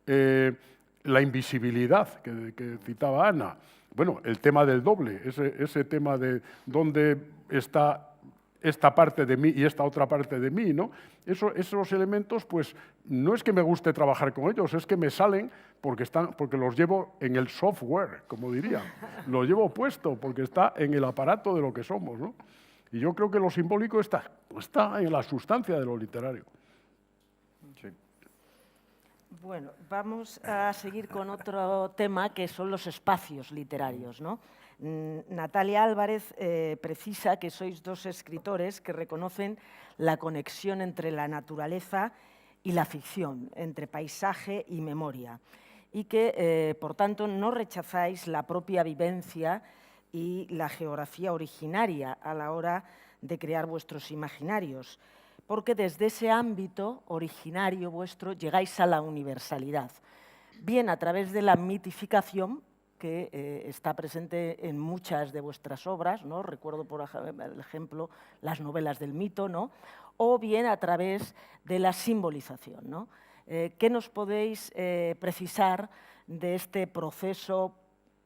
la invisibilidad que citaba Ana, bueno, el tema del doble, ese tema de dónde está esta parte de mí y esta otra parte de mí, ¿no? Esos elementos, pues, no es que me guste trabajar con ellos, es que me salen porque los llevo en el software, como diría. Lo llevo puesto porque está en el aparato de lo que somos, ¿no? Y yo creo que lo simbólico está en la sustancia de lo literario. Sí. Bueno, vamos a seguir con otro tema que son los espacios literarios, ¿no? Natalia Álvarez precisa que sois dos escritores que reconocen la conexión entre la naturaleza y la ficción, entre paisaje y memoria, y que, por tanto, no rechazáis la propia vivencia y la geografía originaria a la hora de crear vuestros imaginarios, porque desde ese ámbito originario vuestro llegáis a la universalidad, bien a través de la mitificación, que está presente en muchas de vuestras obras, ¿no? Recuerdo, por ejemplo, las novelas del mito, ¿no? O bien a través de la simbolización, ¿no? ¿Qué nos podéis precisar de este proceso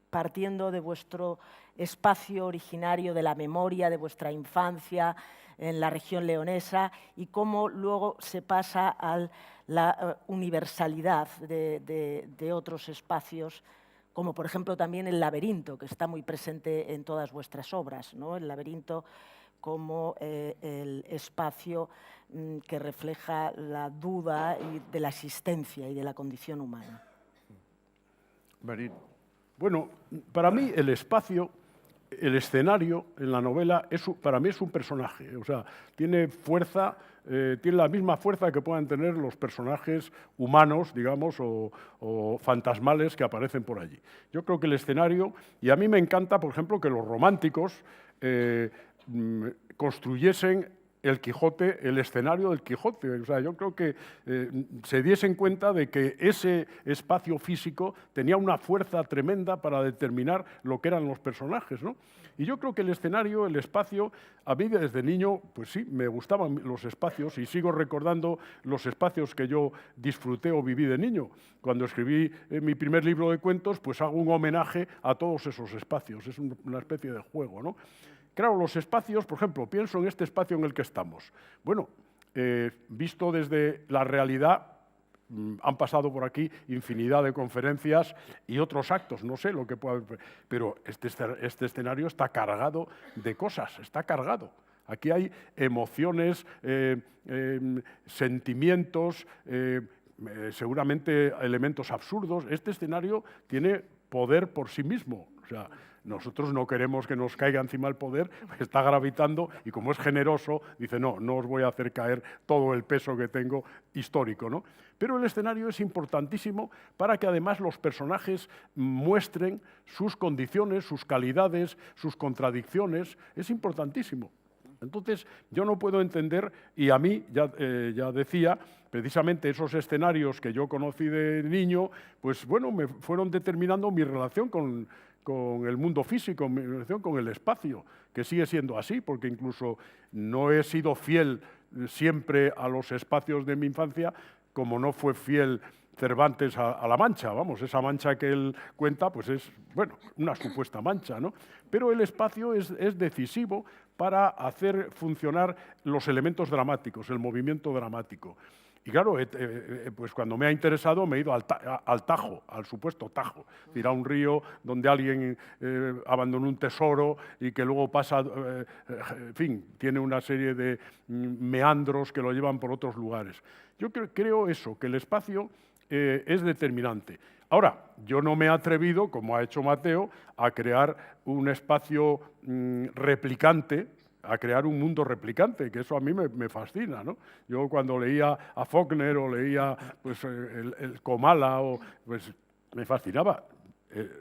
partiendo de vuestro espacio originario, de la memoria de vuestra infancia en la región leonesa y cómo luego se pasa a la universalidad de otros espacios, como por ejemplo también el laberinto, que está muy presente en todas vuestras obras, ¿no? El laberinto como el espacio que refleja la duda de la existencia y de la condición humana. Marín. Bueno, para mí el espacio, el escenario en la novela, para mí es un personaje, o sea, tiene fuerza, tiene la misma fuerza que puedan tener los personajes humanos, digamos, o fantasmales que aparecen por allí. Yo creo que el escenario, y a mí me encanta, por ejemplo, que los románticos construyesen el Quijote, el escenario del Quijote. O sea, yo creo que se diesen cuenta de que ese espacio físico tenía una fuerza tremenda para determinar lo que eran los personajes, ¿no? Y yo creo que el escenario, el espacio, a mí desde niño, pues sí, me gustaban los espacios y sigo recordando los espacios que yo disfruté o viví de niño. Cuando escribí mi primer libro de cuentos, pues hago un homenaje a todos esos espacios. Es una especie de juego, ¿no? claro, los espacios, por ejemplo, pienso en este espacio en el que estamos. Bueno, visto desde la realidad, han pasado por aquí infinidad de conferencias y otros actos, no sé lo que pueda haber, pero este escenario está cargado de cosas, está cargado. Aquí hay emociones, sentimientos, seguramente elementos absurdos. Este escenario tiene poder por sí mismo. O sea, nosotros no queremos que nos caiga encima el poder, está gravitando y como es generoso, dice, no os voy a hacer caer todo el peso que tengo histórico, ¿no? Pero el escenario es importantísimo para que además los personajes muestren sus condiciones, sus calidades, sus contradicciones. Es importantísimo. Entonces, yo no puedo entender, y a mí, ya decía, precisamente esos escenarios que yo conocí de niño, pues bueno, me fueron determinando mi relación con el mundo físico, mi relación con el espacio, que sigue siendo así, porque incluso no he sido fiel siempre a los espacios de mi infancia, como no fue fiel Cervantes a la Mancha, vamos, esa mancha que él cuenta, pues es, bueno, una supuesta mancha, ¿no? Pero el espacio es decisivo para hacer funcionar los elementos dramáticos, el movimiento dramático. Y claro, pues cuando me ha interesado me he ido al Tajo, al supuesto Tajo, es decir, a un río donde alguien abandonó un tesoro y que luego pasa, en fin, tiene una serie de meandros que lo llevan por otros lugares. Yo creo eso, que el espacio es determinante. Ahora, yo no me he atrevido, como ha hecho Mateo, a crear un espacio replicante, a crear un mundo replicante, que eso a mí me fascina, ¿no? Yo cuando leía a Faulkner o leía pues, el Comala, pues me fascinaba.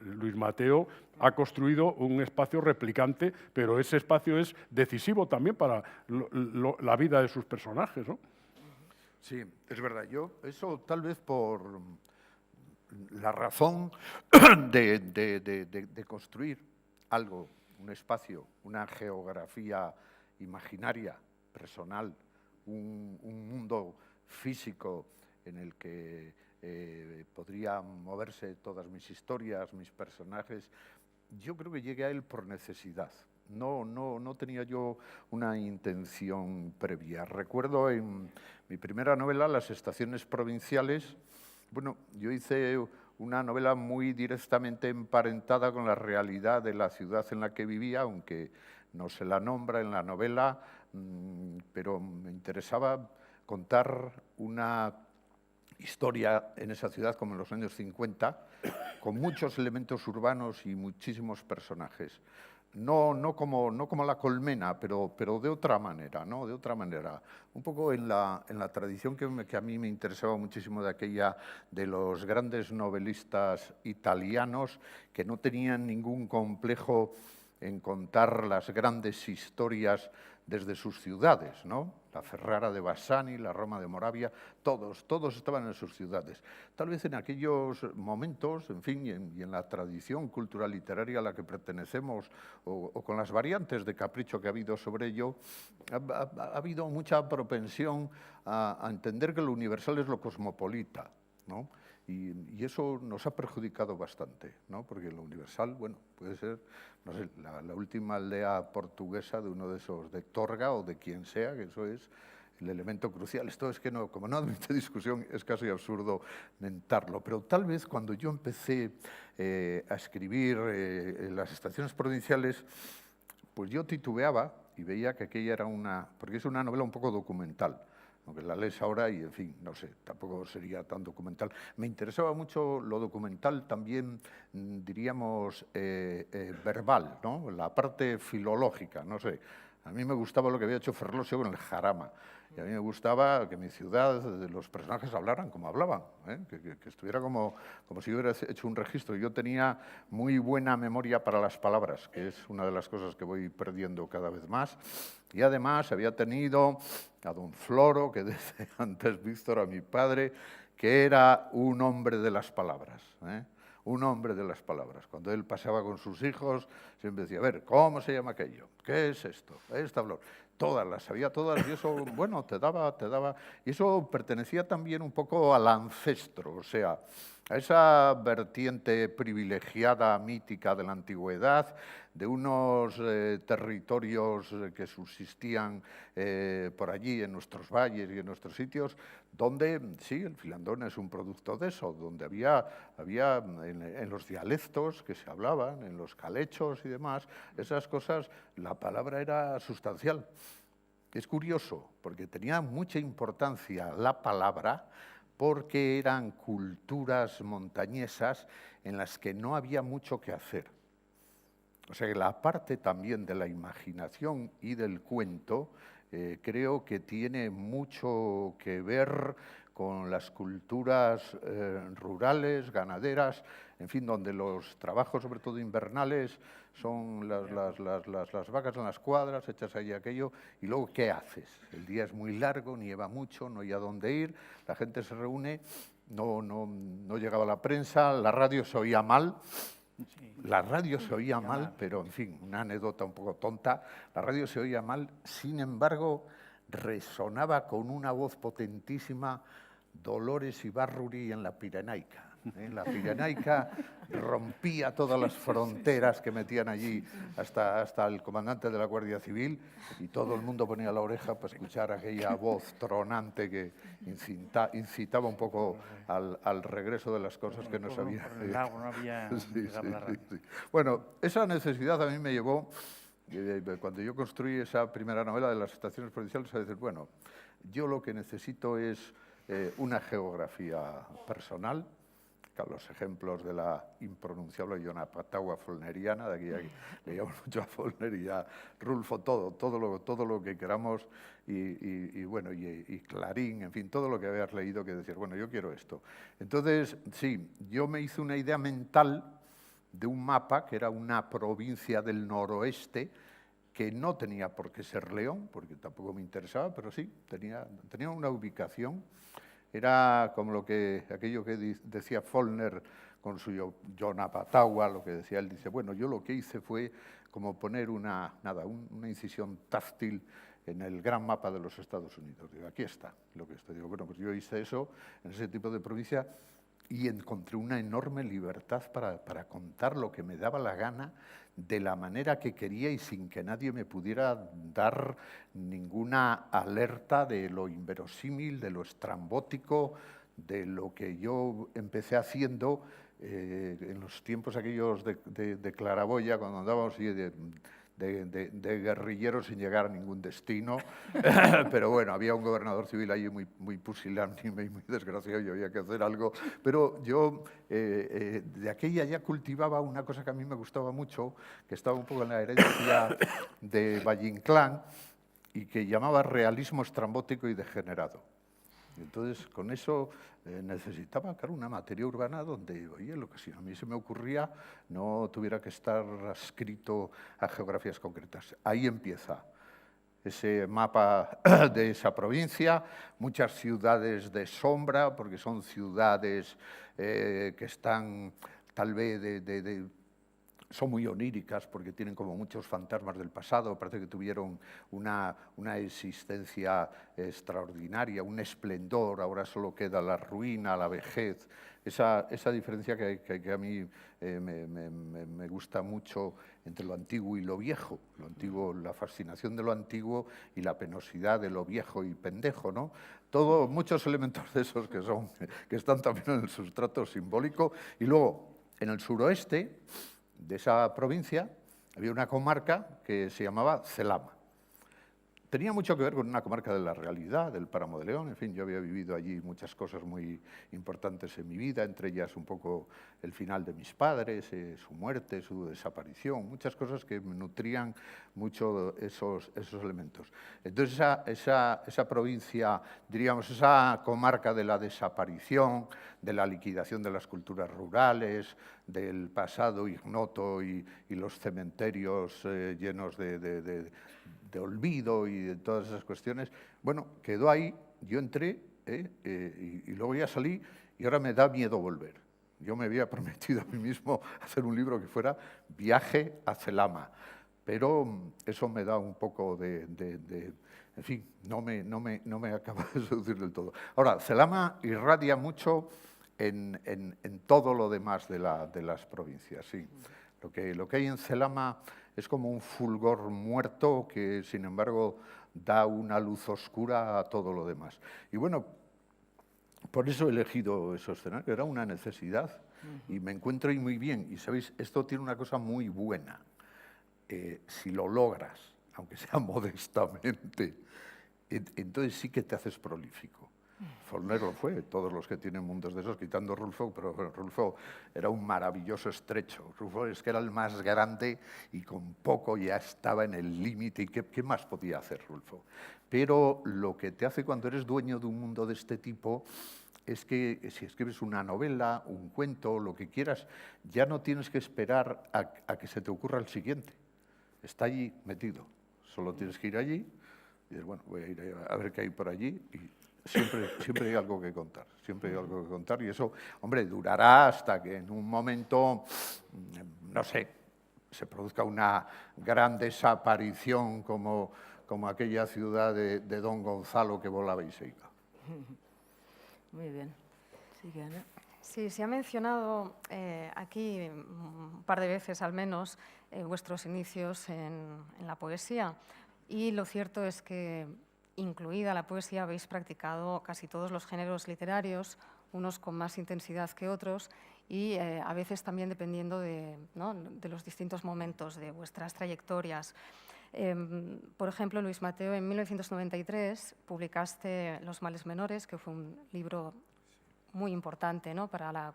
Luis Mateo ha construido un espacio replicante, pero ese espacio es decisivo también para la vida de sus personajes, ¿no? Sí, es verdad. Yo, eso tal vez por la razón de construir algo, un espacio, una geografía imaginaria, personal, un mundo físico en el que podrían moverse todas mis historias, mis personajes. Yo creo que llegué a él por necesidad. No tenía yo una intención previa. Recuerdo en mi primera novela, Las estaciones provinciales, bueno, yo hice una novela muy directamente emparentada con la realidad de la ciudad en la que vivía, aunque no se la nombra en la novela, pero me interesaba contar una historia en esa ciudad como en los años 50, con muchos elementos urbanos y muchísimos personajes. No como La colmena, pero de otra manera, ¿no? De otra manera. Un poco en la tradición que a mí me interesaba muchísimo de aquella de los grandes novelistas italianos que no tenían ningún complejo en contar las grandes historias desde sus ciudades, ¿no? La Ferrara de Bassani, la Roma de Moravia, todos estaban en sus ciudades. Tal vez en aquellos momentos, en fin, y en la tradición cultural literaria a la que pertenecemos, o con las variantes de capricho que ha habido sobre ello, ha habido mucha propensión a entender que lo universal es lo cosmopolita, ¿no? Y eso nos ha perjudicado bastante, ¿no? Porque lo universal, bueno, puede ser, no sé, la última aldea portuguesa de uno de esos, de Torga o de quien sea, que eso es el elemento crucial. Esto es que no, como no admite discusión, es casi absurdo mentarlo. Pero tal vez cuando yo empecé a escribir Las estaciones provinciales, pues yo titubeaba y veía que aquella era porque es una novela un poco documental, aunque la lees ahora y, en fin, no sé, tampoco sería tan documental. Me interesaba mucho lo documental también, diríamos, verbal, ¿no? La parte filológica, no sé. A mí me gustaba lo que había hecho Ferlosio con el Jarama. Y a mí me gustaba que mi ciudad, los personajes hablaran como hablaban, ¿eh? Que estuviera como si hubiera hecho un registro. Yo tenía muy buena memoria para las palabras, que es una de las cosas que voy perdiendo cada vez más. Y además había tenido a don Floro, que decía antes Víctor, a mi padre, que era un hombre de las palabras, ¿eh? Un hombre de las palabras. Cuando él pasaba con sus hijos, siempre decía, a ver, ¿cómo se llama aquello? ¿Qué es esto? Esta flor. todas, las sabía todas, y eso, bueno, te daba. Y eso pertenecía también un poco al ancestro, o sea, a esa vertiente privilegiada, mítica de la antigüedad, de unos territorios que subsistían por allí en nuestros valles y en nuestros sitios, donde, sí, el filandón es un producto de eso, donde había en los dialectos que se hablaban, en los calechos y demás, esas cosas, la palabra era sustancial. Es curioso, porque tenía mucha importancia la palabra, porque eran culturas montañesas en las que no había mucho que hacer. O sea que la parte también de la imaginación y del cuento creo que tiene mucho que ver con las culturas rurales, ganaderas, en fin, donde los trabajos, sobre todo invernales, son las vacas en las cuadras, echas ahí aquello, y luego, ¿qué haces? El día es muy largo, nieva mucho, no hay a dónde ir, la gente se reúne, no llegaba la prensa, la radio se oía mal. La radio se oía mal, pero en fin, una anécdota un poco tonta, la radio se oía mal, sin embargo, resonaba con una voz potentísima Dolores Ibarruri en la Pirenaica. La Pirenaica rompía todas las fronteras que metían allí hasta el comandante de la Guardia Civil, y todo el mundo ponía la oreja para escuchar aquella voz tronante que incitaba un poco al regreso de las cosas que no sabía. Por el lago no había la radio. Sí. Bueno, esa necesidad a mí me llevó, cuando yo construí esa primera novela de las estaciones provinciales, a decir, bueno, yo lo que necesito es una geografía personal. Los ejemplos de la impronunciable Yonapatagua Folneriana, de aquí leíamos mucho a Follner y a Rulfo, todo lo que queramos, y bueno, y Clarín, en fin, todo lo que habías leído que decías, bueno, yo quiero esto. Entonces, sí, yo me hice una idea mental de un mapa que era una provincia del noroeste, que no tenía por qué ser León, porque tampoco me interesaba, pero sí, tenía una ubicación. Era como aquello que decía Follner con su Yonapatagua, lo que decía él, dice, bueno, yo lo que hice fue como poner una incisión táctil en el gran mapa de los Estados Unidos. Digo, aquí está lo que estoy. Digo, bueno, pues yo hice eso en ese tipo de provincia y encontré una enorme libertad para contar lo que me daba la gana, de la manera que quería y sin que nadie me pudiera dar ninguna alerta de lo inverosímil, de lo estrambótico, de lo que yo empecé haciendo en los tiempos aquellos de claraboya, cuando andábamos de guerrilleros sin llegar a ningún destino. Pero bueno, había un gobernador civil ahí muy pusilánime y muy desgraciado y había que hacer algo. Pero yo de aquella ya cultivaba una cosa que a mí me gustaba mucho, que estaba un poco en la herencia de Valle Inclán y que llamaba realismo estrambótico y degenerado. Entonces, con eso necesitaba, claro, una materia urbana donde, oye, lo que si a mí se me ocurría no tuviera que estar adscrito a geografías concretas. Ahí empieza ese mapa de esa provincia, muchas ciudades de sombra, porque son ciudades que están tal vez son muy oníricas porque tienen como muchos fantasmas del pasado, parece que tuvieron una existencia extraordinaria, un esplendor, ahora solo queda la ruina, la vejez, esa diferencia que a mí me gusta mucho entre lo antiguo y lo viejo, lo antiguo, la fascinación de lo antiguo y la penosidad de lo viejo y pendejo, ¿no? Muchos elementos de esos que están también en el sustrato simbólico. Y luego, en el suroeste de esa provincia había una comarca que se llamaba Celama. Tenía mucho que ver con una comarca de la realidad, del Páramo de León. En fin, yo había vivido allí muchas cosas muy importantes en mi vida, entre ellas un poco el final de mis padres, su muerte, su desaparición, muchas cosas que me nutrían mucho esos elementos. Entonces, esa provincia, diríamos, esa comarca de la desaparición, de la liquidación de las culturas rurales, del pasado ignoto y los cementerios llenos de olvido y de todas esas cuestiones, bueno, quedó ahí, yo entré y luego ya salí y ahora me da miedo volver. Yo me había prometido a mí mismo hacer un libro que fuera Viaje a Celama, pero eso me da un poco en fin, no me acaba de seducir del todo. Ahora, Celama irradia mucho en todo lo demás de las provincias, sí. Lo que hay en Celama es como un fulgor muerto que, sin embargo, da una luz oscura a todo lo demás. Y bueno, por eso he elegido esos escenarios, era una necesidad y me encuentro ahí muy bien. Y sabéis, esto tiene una cosa muy buena. Si lo logras, aunque sea modestamente, entonces sí que te haces prolífico. Faulkner lo fue, todos los que tienen mundos de esos, quitando Rulfo, pero Rulfo era un maravilloso estrecho. Rulfo es que era el más grande y con poco ya estaba en el límite. ¿Y qué más podía hacer Rulfo? Pero lo que te hace cuando eres dueño de un mundo de este tipo es que si escribes una novela, un cuento, lo que quieras, ya no tienes que esperar a que se te ocurra el siguiente. Está allí metido. Solo tienes que ir allí y dices, bueno, voy a ir a ver qué hay por allí y siempre hay algo que contar, siempre hay algo que contar y eso, hombre, durará hasta que en un momento, no sé, se produzca una gran desaparición como aquella ciudad de Don Gonzalo que volaba y se iba. Muy bien. Sigue, Ana. Sí, se ha mencionado aquí un par de veces al menos vuestros inicios en la poesía y lo cierto es que, incluida la poesía, habéis practicado casi todos los géneros literarios, unos con más intensidad que otros y a veces también dependiendo de los distintos momentos de vuestras trayectorias. Por ejemplo, Luis Mateo, en 1993 publicaste Los males menores, que fue un libro muy importante, ¿no?, para la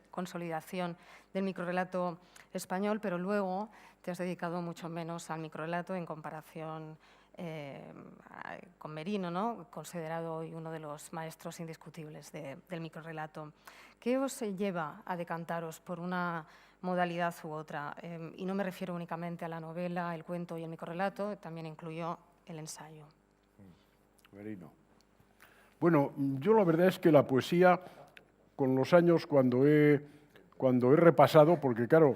consolidación del microrrelato español, pero luego te has dedicado mucho menos al microrrelato en comparación con Merino, ¿no?, considerado hoy uno de los maestros indiscutibles del microrrelato. ¿Qué os lleva a decantaros por una modalidad u otra? Y no me refiero únicamente a la novela, el cuento y el microrrelato, también incluyo el ensayo. Merino. Bueno, yo la verdad es que la poesía, con los años, cuando he repasado, porque claro,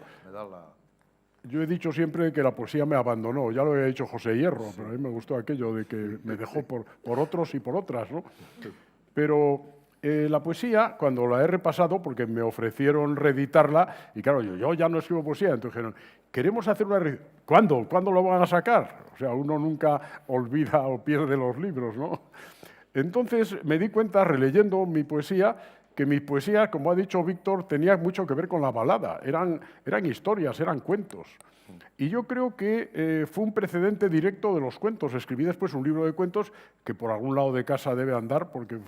yo he dicho siempre que la poesía me abandonó, ya lo había dicho José Hierro, pero a mí me gustó aquello de que me dejó por otros y por otras, ¿no? Pero la poesía, cuando la he repasado, porque me ofrecieron reeditarla, y claro, yo ya no escribo poesía, entonces dijeron, queremos hacer una reedición. ¿Cuándo lo van a sacar? O sea, uno nunca olvida o pierde los libros, ¿no? Entonces me di cuenta, releyendo mi poesía, que mi poesía, como ha dicho Víctor, tenía mucho que ver con la balada. Eran historias, eran cuentos. Y yo creo que fue un precedente directo de los cuentos. Escribí después un libro de cuentos que por algún lado de casa debe andar porque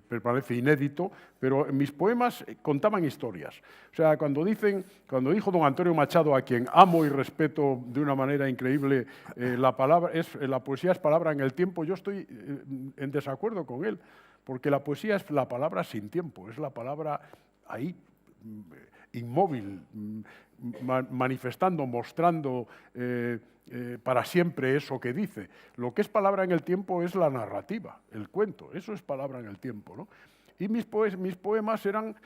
permanece inédito, pero mis poemas contaban historias. O sea, cuando dijo don Antonio Machado, a quien amo y respeto de una manera increíble, la poesía es palabra en el tiempo, yo estoy en desacuerdo con él, porque la poesía es la palabra sin tiempo, es la palabra ahí, inmóvil, manifestando, mostrando para siempre eso que dice. Lo que es palabra en el tiempo es la narrativa, el cuento, eso es palabra en el tiempo, ¿no? Y mis poemas eran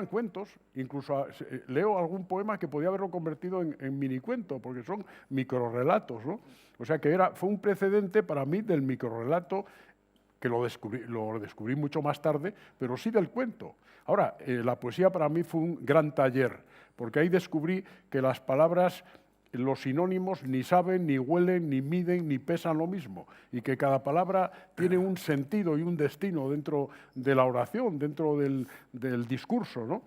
cuentos, incluso leo algún poema que podía haberlo convertido en minicuento, porque son microrrelatos, ¿no? O sea que fue un precedente para mí del microrrelato, que lo descubrí mucho más tarde, pero sí del cuento. Ahora, la poesía para mí fue un gran taller, porque ahí descubrí que las palabras, los sinónimos, ni saben, ni huelen, ni miden, ni pesan lo mismo, y que cada palabra tiene un sentido y un destino dentro de la oración, dentro del discurso, ¿no?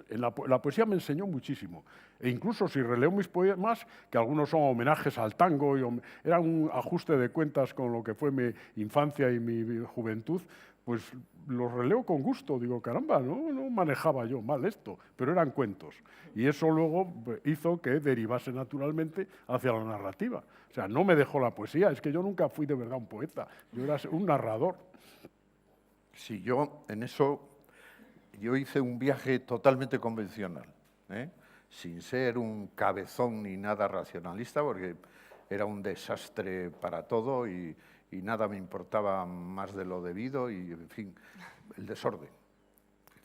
La poesía me enseñó muchísimo. E incluso si releo mis poemas, que algunos son homenajes al tango, era un ajuste de cuentas con lo que fue mi infancia y mi juventud, pues los releo con gusto. Digo, caramba, no manejaba yo mal esto, pero eran cuentos. Y eso luego hizo que derivase naturalmente hacia la narrativa. O sea, no me dejó la poesía, es que yo nunca fui de verdad un poeta, yo era un narrador. Sí, yo en eso... Yo hice un viaje totalmente convencional, sin ser un cabezón ni nada racionalista, porque era un desastre para todo y nada me importaba más de lo debido y, en fin, el desorden.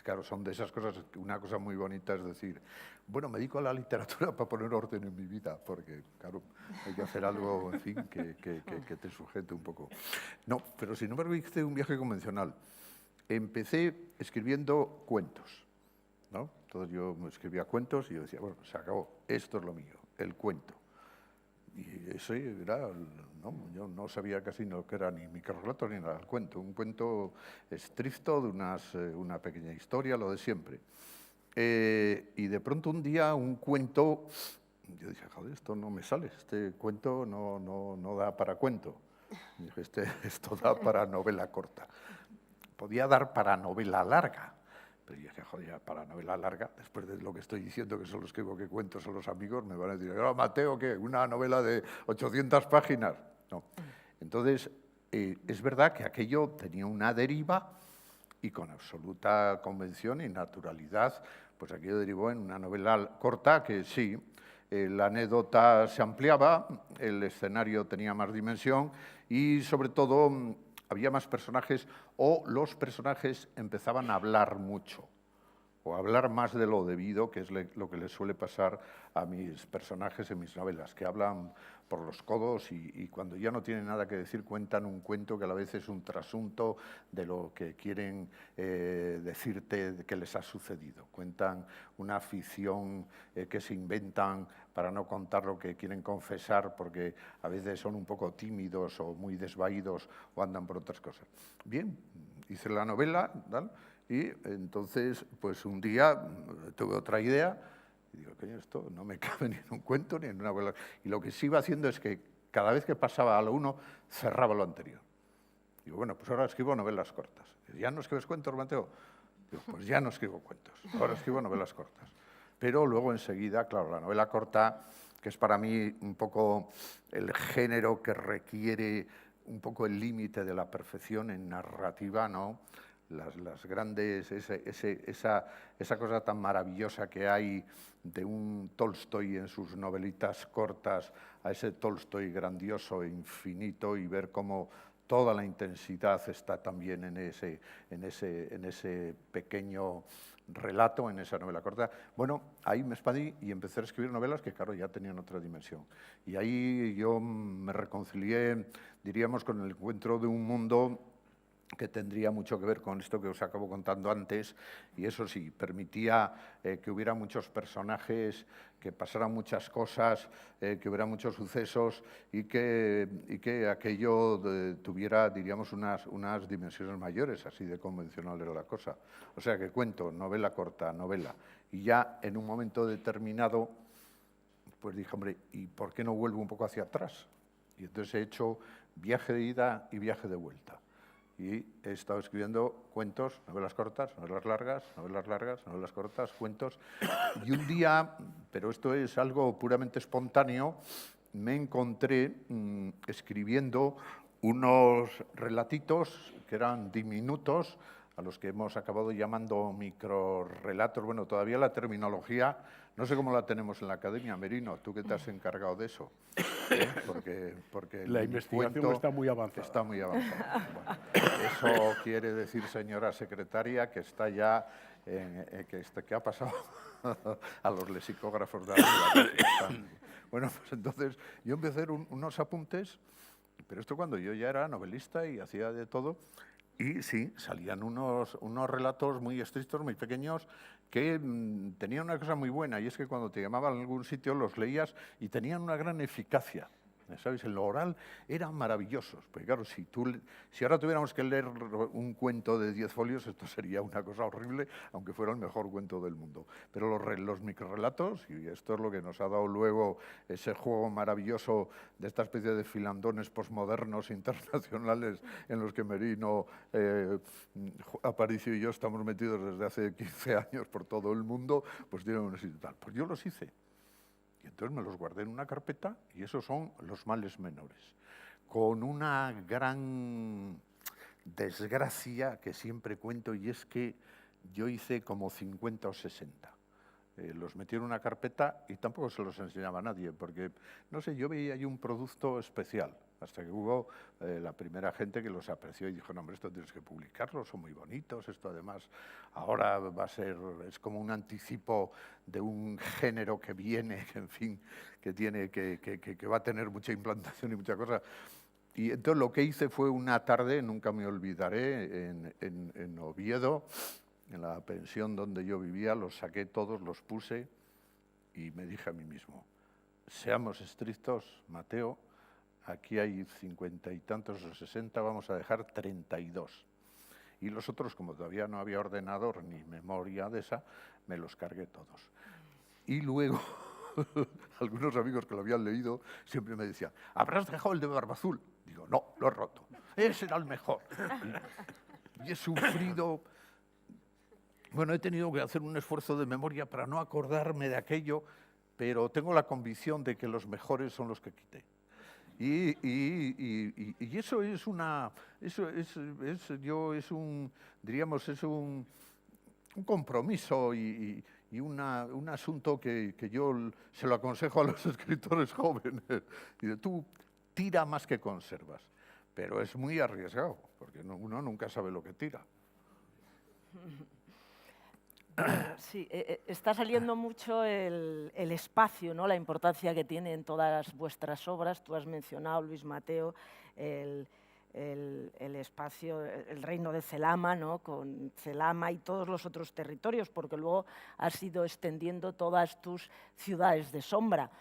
claro, son de esas cosas, una cosa muy bonita es decir, bueno, me dedico a la literatura para poner orden en mi vida, porque, claro, hay que hacer algo, en fin, que te sujete un poco. No, pero sin embargo hice un viaje convencional. Empecé escribiendo cuentos, ¿no? Entonces yo escribía cuentos y yo decía, bueno, se acabó, esto es lo mío, el cuento. Y eso era, ¿no? Yo no sabía casi lo que era ni microrrelato ni nada, el cuento. Un cuento estricto de una pequeña historia, lo de siempre. Y de pronto un día un cuento, yo dije, joder, esto no me sale, este cuento no da para cuento. Y dije, esto da para novela corta. Podía dar para novela larga. Pero yo dije, joder, para novela larga, después de lo que estoy diciendo, que solo escribo que cuentos a los amigos, me van a decir, oh, Mateo, ¿qué? ¿Una novela de 800 páginas? No. Entonces, es verdad que aquello tenía una deriva y con absoluta convención y naturalidad, pues aquello derivó en una novela corta que sí, la anécdota se ampliaba, el escenario tenía más dimensión y, sobre todo, había más personajes o los personajes empezaban a hablar mucho o a hablar más de lo debido, que es lo que les suele pasar a mis personajes en mis novelas, que hablan por los codos y cuando ya no tienen nada que decir cuentan un cuento que a la vez es un trasunto de lo que quieren decirte que les ha sucedido. Cuentan una ficción que se inventan para no contar lo que quieren confesar porque a veces son un poco tímidos o muy desvaídos o andan por otras cosas. Bien, hice la novela, ¿tal? Y entonces, pues un día tuve otra idea y digo, coño, esto no me cabe ni en un cuento ni en una novela. Y lo que sí iba haciendo es que cada vez que pasaba a lo uno, cerraba lo anterior. Digo, bueno, pues ahora escribo novelas cortas. ¿Ya no escribes cuentos, Mateo? Digo, pues ya no escribo cuentos, ahora escribo novelas cortas. Pero luego enseguida, claro, la novela corta, que es para mí un poco el género que requiere un poco el límite de la perfección en narrativa, ¿no? Las grandes, esa cosa tan maravillosa que hay de un Tolstoy en sus novelitas cortas a ese Tolstoy grandioso e infinito y ver cómo toda la intensidad está también en ese pequeño relato, en esa novela corta. Bueno, ahí me expandí y empecé a escribir novelas que, claro, ya tenían otra dimensión. Y ahí yo me reconcilié, diríamos, con el encuentro de un mundo que tendría mucho que ver con esto que os acabo contando antes, y eso sí, permitía que hubiera muchos personajes, que pasaran muchas cosas, que hubiera muchos sucesos y que aquello tuviera, diríamos, unas dimensiones mayores, así de convencional era la cosa. O sea que cuento, novela corta, novela, y ya en un momento determinado, pues dije, hombre, ¿y por qué no vuelvo un poco hacia atrás? Y entonces he hecho viaje de ida y viaje de vuelta. Y he estado escribiendo cuentos, novelas cortas, novelas largas, novelas cortas, cuentos. Y un día, pero esto es algo puramente espontáneo, me encontré escribiendo unos relatitos que eran diminutos, a los que hemos acabado llamando microrrelatos. Bueno, todavía la terminología, no sé cómo la tenemos en la Academia, Merino, tú que te has encargado de eso. Porque la investigación está muy avanzada. Está muy avanzada. Bueno, eso quiere decir, señora secretaria, que está ya, que ha pasado a los lexicógrafos de arriba. Bueno, pues entonces yo empecé a hacer unos apuntes, pero esto cuando yo ya era novelista y hacía de todo. Y sí, salían unos relatos muy estrictos, muy pequeños, que tenían una cosa muy buena, y es que cuando te llamaban a algún sitio los leías y tenían una gran eficacia. ¿Sabes? En lo oral eran maravillosos. Porque claro, si ahora tuviéramos que leer un cuento de 10 folios, esto sería una cosa horrible, aunque fuera el mejor cuento del mundo. Pero los microrrelatos, y esto es lo que nos ha dado luego ese juego maravilloso de esta especie de filandones posmodernos internacionales en los que Merino, Aparicio y yo estamos metidos desde hace 15 años por todo el mundo, pues tienen un éxito tal. Pues yo los hice. Y entonces me los guardé en una carpeta y esos son los males menores. Con una gran desgracia que siempre cuento, y es que yo hice como 50 o 60. Los metí en una carpeta y tampoco se los enseñaba a nadie, porque, no sé, yo veía ahí un producto especial. hasta que hubo la primera gente que los apreció y dijo, no, hombre, esto tienes que publicarlo, son muy bonitos, esto además ahora va a ser, es como un anticipo de un género que viene, que en fin, que va a tener mucha implantación y mucha cosa. Y entonces lo que hice fue una tarde, nunca me olvidaré, en Oviedo, en la pensión donde yo vivía, los saqué todos, los puse y me dije a mí mismo, seamos estrictos, Mateo, aquí hay 50 y tantos o 60, vamos a dejar 32. Y los otros, como todavía no había ordenador ni memoria de esa, me los cargué todos. Y luego, algunos amigos que lo habían leído siempre me decían, ¿habrás dejado el de Barba Azul? Digo, no, lo he roto. Ese era el mejor. Y he sufrido... Bueno, he tenido que hacer un esfuerzo de memoria para no acordarme de aquello, pero tengo la convicción de que los mejores son los que quité. Y eso es una, diríamos, es un compromiso y un asunto que yo se lo aconsejo a los escritores jóvenes. Y tú tira más que conservas, pero es muy arriesgado, porque uno nunca sabe lo que tira. Sí, está saliendo mucho el espacio, ¿no? La importancia que tiene en todas vuestras obras. Tú has mencionado, Luis Mateo, el espacio, el reino de Celama, ¿no? Con Celama y todos los otros territorios, porque luego has ido extendiendo todas tus ciudades de sombra.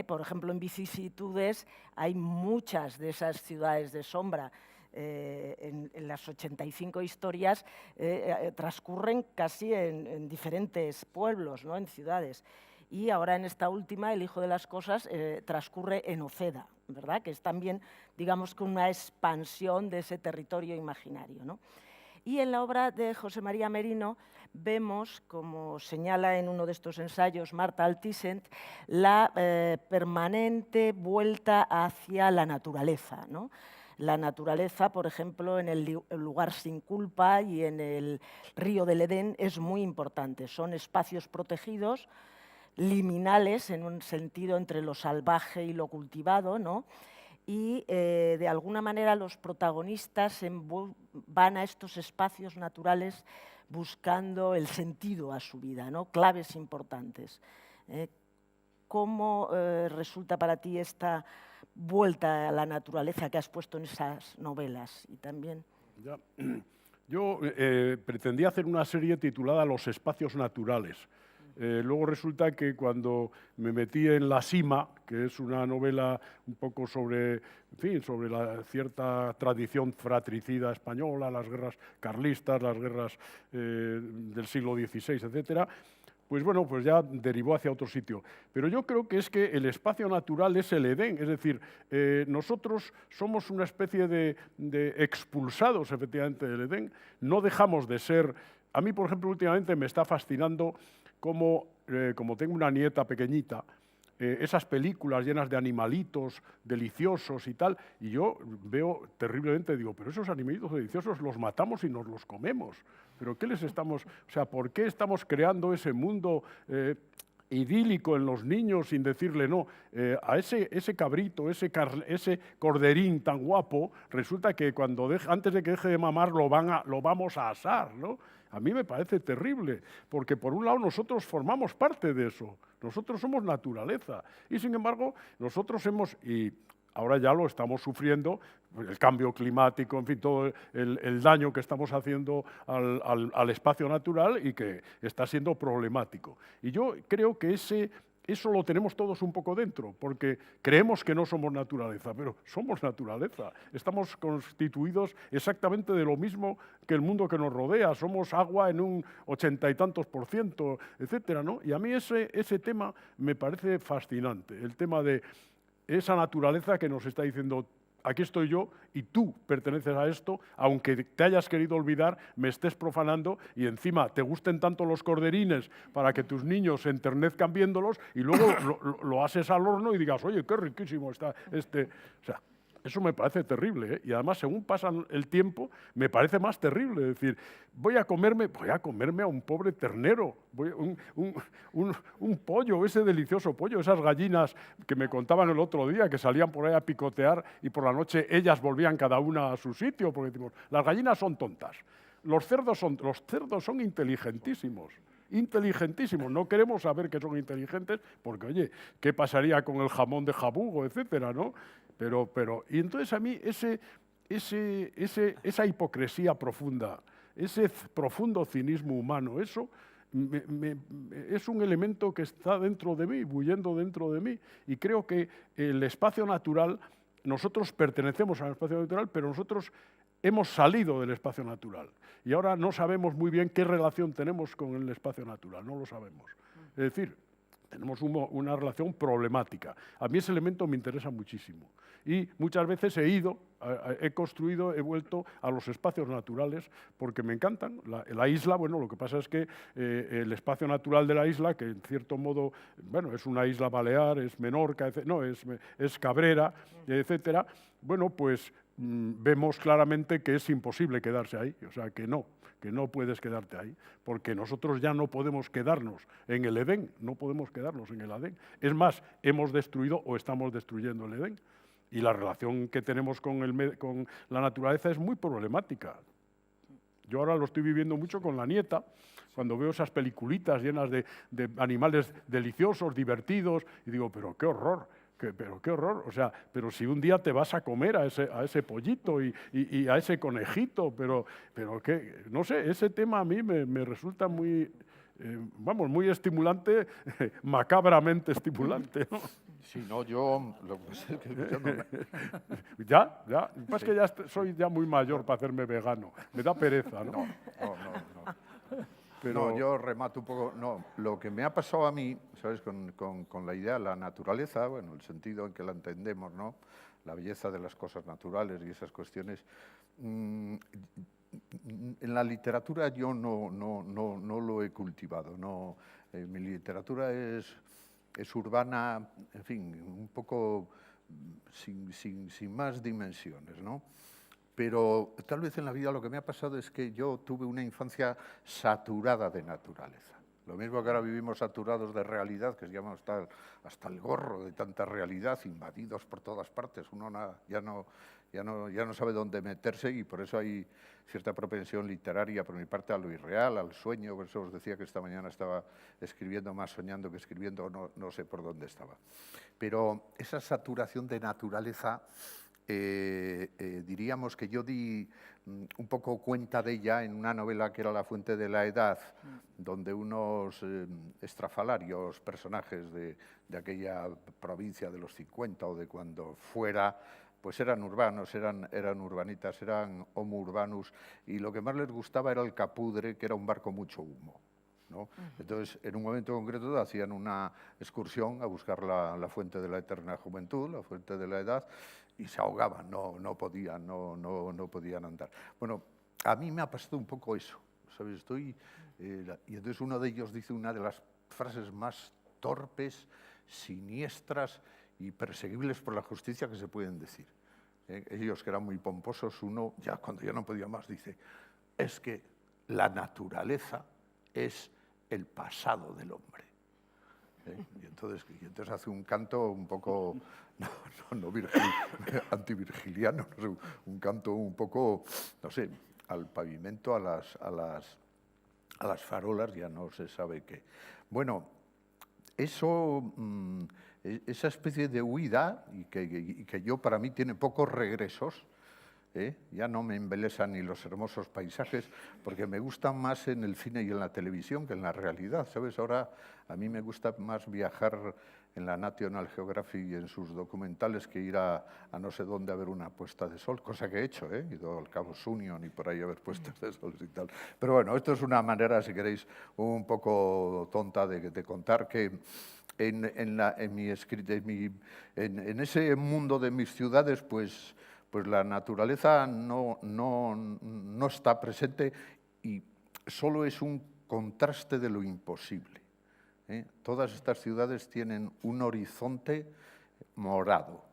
Por ejemplo, en Vicisitudes hay muchas de esas ciudades de sombra. En las 85 historias transcurren casi en diferentes pueblos, ¿no? En ciudades. Y ahora en esta última, El hijo de las cosas, transcurre en Oceda, ¿verdad? Que es también, digamos, que una expansión de ese territorio imaginario, ¿no? Y en la obra de José María Merino vemos, como señala en uno de estos ensayos Marta Altisent, la permanente vuelta hacia la naturaleza, ¿no? La naturaleza, por ejemplo, en el lugar sin culpa y en el río del Edén es muy importante. Son espacios protegidos, liminales en un sentido entre lo salvaje y lo cultivado, ¿no? Y de alguna manera los protagonistas van a estos espacios naturales buscando el sentido a su vida, ¿no? Claves importantes. ¿Cómo resulta para ti esta vuelta a la naturaleza que has puesto en esas novelas? Y también... Ya. Yo pretendía hacer una serie titulada Los espacios naturales. Luego resulta que cuando me metí en La Sima, que es una novela un poco sobre, en fin, sobre la cierta tradición fratricida española, las guerras carlistas, las guerras del siglo XVI, etcétera, pues bueno, pues ya derivó hacia otro sitio. Pero yo creo que es que el espacio natural es el Edén, es decir, nosotros somos una especie de expulsados, efectivamente, del Edén. No dejamos de ser... A mí, por ejemplo, últimamente me está fascinando como tengo una nieta pequeñita, esas películas llenas de animalitos deliciosos y tal, y yo veo terriblemente, digo, pero esos animalitos deliciosos los matamos y nos los comemos. ¿Pero qué les estamos...? O sea, ¿por qué estamos creando ese mundo idílico en los niños sin decirle no? A ese cabrito, ese corderín tan guapo, resulta que antes de que deje de mamar lo vamos a asar, ¿no? A mí me parece terrible, porque por un lado nosotros formamos parte de eso, nosotros somos naturaleza, y sin embargo nosotros y ahora ya lo estamos sufriendo, el cambio climático, en fin, todo el daño que estamos haciendo al espacio natural y que está siendo problemático. Y yo creo que eso lo tenemos todos un poco dentro, porque creemos que no somos naturaleza, pero somos naturaleza. Estamos constituidos exactamente de lo mismo que el mundo que nos rodea. Somos agua en un 80 y tantos %, etcétera, ¿no? Y a mí ese tema me parece fascinante, el tema de esa naturaleza que nos está diciendo, aquí estoy yo y tú perteneces a esto, aunque te hayas querido olvidar, me estés profanando y encima te gusten tanto los corderines para que tus niños se enternezcan viéndolos y luego lo haces al horno y digas, oye, qué riquísimo está este... O sea, Eso me parece terrible, ¿eh? Y además, según pasa el tiempo, me parece más terrible. Es decir, voy a comerme a un pobre ternero, un pollo, ese delicioso pollo, esas gallinas que me contaban el otro día, que salían por ahí a picotear y por la noche ellas volvían cada una a su sitio, porque decimos, las gallinas son tontas, los cerdos son inteligentísimos. Inteligentísimos, no queremos saber que son inteligentes, porque, oye, ¿qué pasaría con el jamón de jabugo, etcétera, ¿no? Y entonces a mí esa hipocresía profunda, ese profundo cinismo humano, eso es un elemento que está dentro de mí, bullendo dentro de mí, y creo que el espacio natural, nosotros pertenecemos al espacio natural, pero nosotros hemos salido del espacio natural y ahora no sabemos muy bien qué relación tenemos con el espacio natural, no lo sabemos. Es decir, tenemos una relación problemática. A mí ese elemento me interesa muchísimo. Y muchas veces he construido, he vuelto a los espacios naturales porque me encantan. La isla, bueno, lo que pasa es que el espacio natural de la isla, que en cierto modo, bueno, es una isla balear, es Menorca, es Cabrera, etcétera, bueno, pues vemos claramente que es imposible quedarse ahí, o sea, que no puedes quedarte ahí, porque nosotros ya no podemos quedarnos en el Edén, no podemos quedarnos en el Edén. Es más, hemos destruido o estamos destruyendo el Edén. Y la relación que tenemos con la naturaleza es muy problemática. Yo ahora lo estoy viviendo mucho con la nieta, cuando veo esas peliculitas llenas de animales deliciosos, divertidos, y digo, pero qué horror. Pero qué horror, o sea, pero si un día te vas a comer a ese pollito y a ese conejito, pero que, no sé, ese tema a mí me resulta muy, muy estimulante, macabramente estimulante, ¿no? Sí, no, yo lo que pasa es que escuchándome. Ya, es que ya soy ya muy mayor para hacerme vegano, me da pereza, ¿no? No. Pero no, yo remato un poco. No, lo que me ha pasado a mí, ¿sabes? Con la idea de la naturaleza, bueno, el sentido en que la entendemos, ¿no? La belleza de las cosas naturales y esas cuestiones. En la literatura yo no lo he cultivado. No, mi literatura es urbana, en fin, un poco sin más dimensiones, ¿no? Pero tal vez en la vida lo que me ha pasado es que yo tuve una infancia saturada de naturaleza. Lo mismo que ahora vivimos saturados de realidad, que ya hasta el gorro de tanta realidad, invadidos por todas partes. Uno ya no sabe dónde meterse y por eso hay cierta propensión literaria por mi parte a lo irreal, al sueño. Por eso os decía que esta mañana estaba escribiendo, más soñando que escribiendo, no sé por dónde estaba. Pero esa saturación de naturaleza, diríamos que yo di un poco cuenta de ella en una novela que era La fuente de la edad, donde unos estrafalarios personajes de aquella provincia de los 50 o de cuando fuera, pues eran urbanos, eran urbanitas, eran homo urbanus, y lo que más les gustaba era el capudre, que era un barco mucho humo, ¿no? Entonces, en un momento concreto hacían una excursión a buscar la fuente de la eterna juventud, la fuente de la edad, y se ahogaban, no podían andar. Bueno, a mí me ha pasado un poco eso, ¿sabes? Y entonces uno de ellos dice una de las frases más torpes, siniestras y perseguibles por la justicia que se pueden decir. Ellos, que eran muy pomposos, uno, ya cuando ya no podía más, dice, es que la naturaleza es el pasado del hombre. Y entonces hace un canto un poco, antivirgiliano, no sé, un canto un poco, no sé, al pavimento, a las farolas, ya no se sabe qué. Bueno, eso, esa especie de huida, y que yo para mí tiene pocos regresos, ya no me embelesan ni los hermosos paisajes, porque me gustan más en el cine y en la televisión que en la realidad, ¿sabes? Ahora a mí me gusta más viajar en la National Geographic y en sus documentales que ir a no sé dónde a ver una puesta de sol, cosa que he hecho, he ido al Cabo Sunion y por ahí a ver puestas de sol y tal. Pero bueno, esto es una manera, si queréis, un poco tonta de contar que en ese mundo de mis ciudades, pues la naturaleza no está presente y solo es un contraste de lo imposible. Todas estas ciudades tienen un horizonte morado,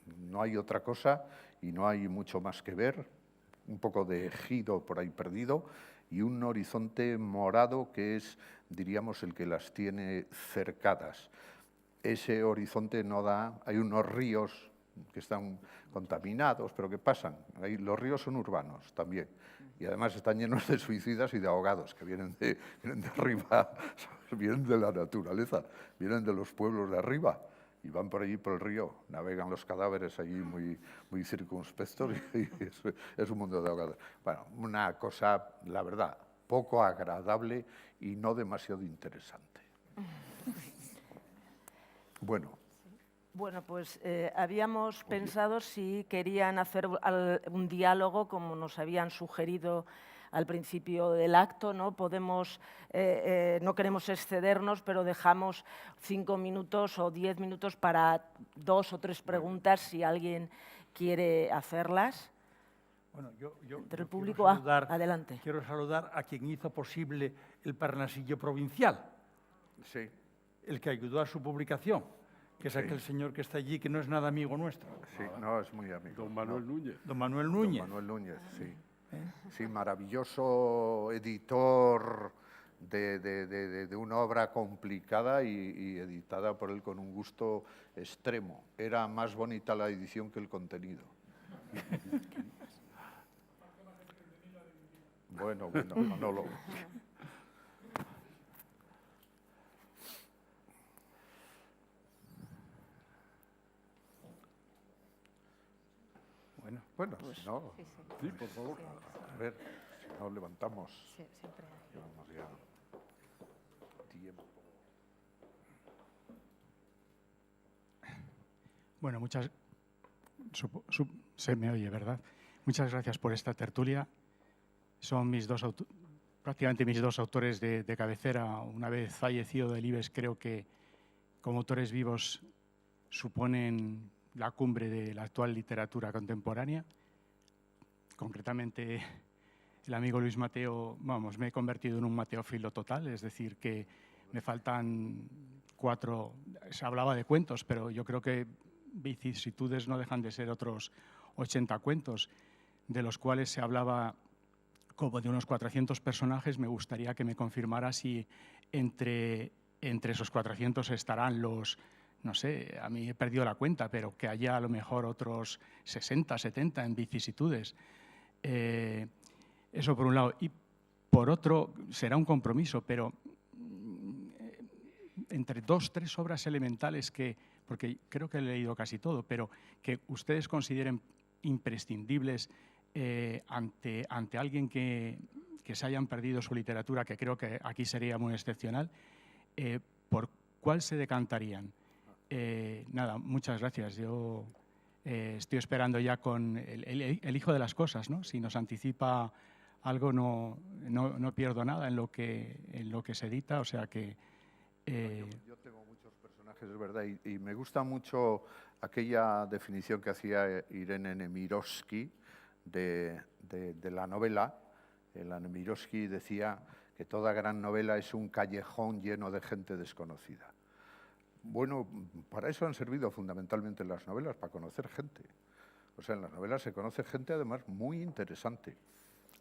no hay otra cosa y no hay mucho más que ver, un poco de ejido por ahí perdido y un horizonte morado que es, diríamos, el que las tiene cercadas. Ese horizonte no da, hay unos ríos que están contaminados, pero que pasan. Ahí, los ríos son urbanos también y además están llenos de suicidas y de ahogados que vienen de arriba, ¿sabes? Vienen de la naturaleza, vienen de los pueblos de arriba y van por allí por el río, navegan los cadáveres allí muy circunspectos y es un mundo de ahogados. Bueno, una cosa, la verdad, poco agradable y no demasiado interesante. Bueno, pues habíamos pensado si querían hacer un diálogo, como nos habían sugerido al principio del acto, ¿no? No queremos excedernos, pero dejamos 5 minutos o 10 minutos para 2 o 3 preguntas, si alguien quiere hacerlas. Bueno, yo Entre el público, adelante. Quiero saludar a quien hizo posible el Parnasillo Provincial, sí. el que ayudó a su publicación, que es aquel señor que está allí, que no es nada amigo nuestro. Sí, no, es muy amigo. Don Manuel Núñez. Don Manuel Núñez. Don Manuel Núñez, sí. Sí, maravilloso editor de una obra complicada y editada por él con un gusto extremo. Era más bonita la edición que el contenido. Bueno, monólogo. Bueno, pues, si no, sí, por favor. A ver, si no levantamos. Sí, siempre. Llevamos ya tiempo. Bueno, se me oye, ¿verdad? Muchas gracias por esta tertulia. Son prácticamente mis dos autores de cabecera. Una vez fallecido Delibes, creo que como autores vivos suponen la cumbre de la actual literatura contemporánea. Concretamente, el amigo Luis Mateo, vamos, me he convertido en un mateófilo total, es decir, que me faltan 4, se hablaba de cuentos, pero yo creo que vicisitudes no dejan de ser otros 80 cuentos, de los cuales se hablaba como de unos 400 personajes. Me gustaría que me confirmara si entre esos 400 estarán los, no sé, a mí he perdido la cuenta, pero que haya a lo mejor otros 60, 70 en vicisitudes. Eso por un lado. Y por otro, será un compromiso, pero entre 2 o 3 obras elementales porque creo que he leído casi todo, pero que ustedes consideren imprescindibles ante alguien que se hayan perdido su literatura, que creo que aquí sería muy excepcional, ¿por cuál se decantarían? Nada, muchas gracias. Yo estoy esperando ya con el hijo de las cosas, ¿no? Si nos anticipa algo, no pierdo nada en lo que se edita, o sea que... Yo tengo muchos personajes, es verdad, y me gusta mucho aquella definición que hacía Irene Nemirovsky de la novela. La Nemirovsky decía que toda gran novela es un callejón lleno de gente desconocida. Bueno, para eso han servido fundamentalmente las novelas, para conocer gente. O sea, en las novelas se conoce gente además muy interesante,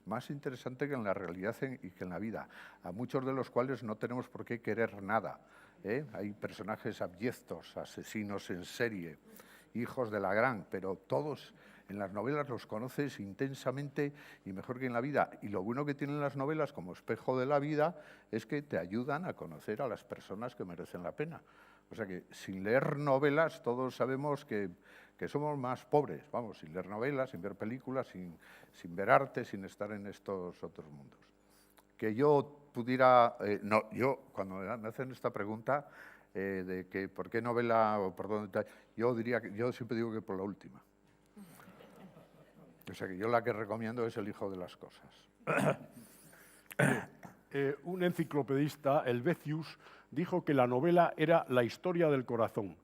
más interesante que en la realidad y que en la vida, a muchos de los cuales no tenemos por qué querer nada. Hay personajes abyectos, asesinos en serie, hijos de la gran, pero todos en las novelas los conoces intensamente y mejor que en la vida. Y lo bueno que tienen las novelas como espejo de la vida es que te ayudan a conocer a las personas que merecen la pena. O sea que sin leer novelas todos sabemos que somos más pobres, vamos, sin leer novelas, sin ver películas, sin ver arte, sin estar en estos otros mundos. Que yo pudiera, yo cuando me hacen esta pregunta de que por qué novela o por dónde, yo siempre digo que por la última. O sea que yo la que recomiendo es El hijo de las cosas. Un enciclopedista, Helvetius, dijo que la novela era la historia del corazón.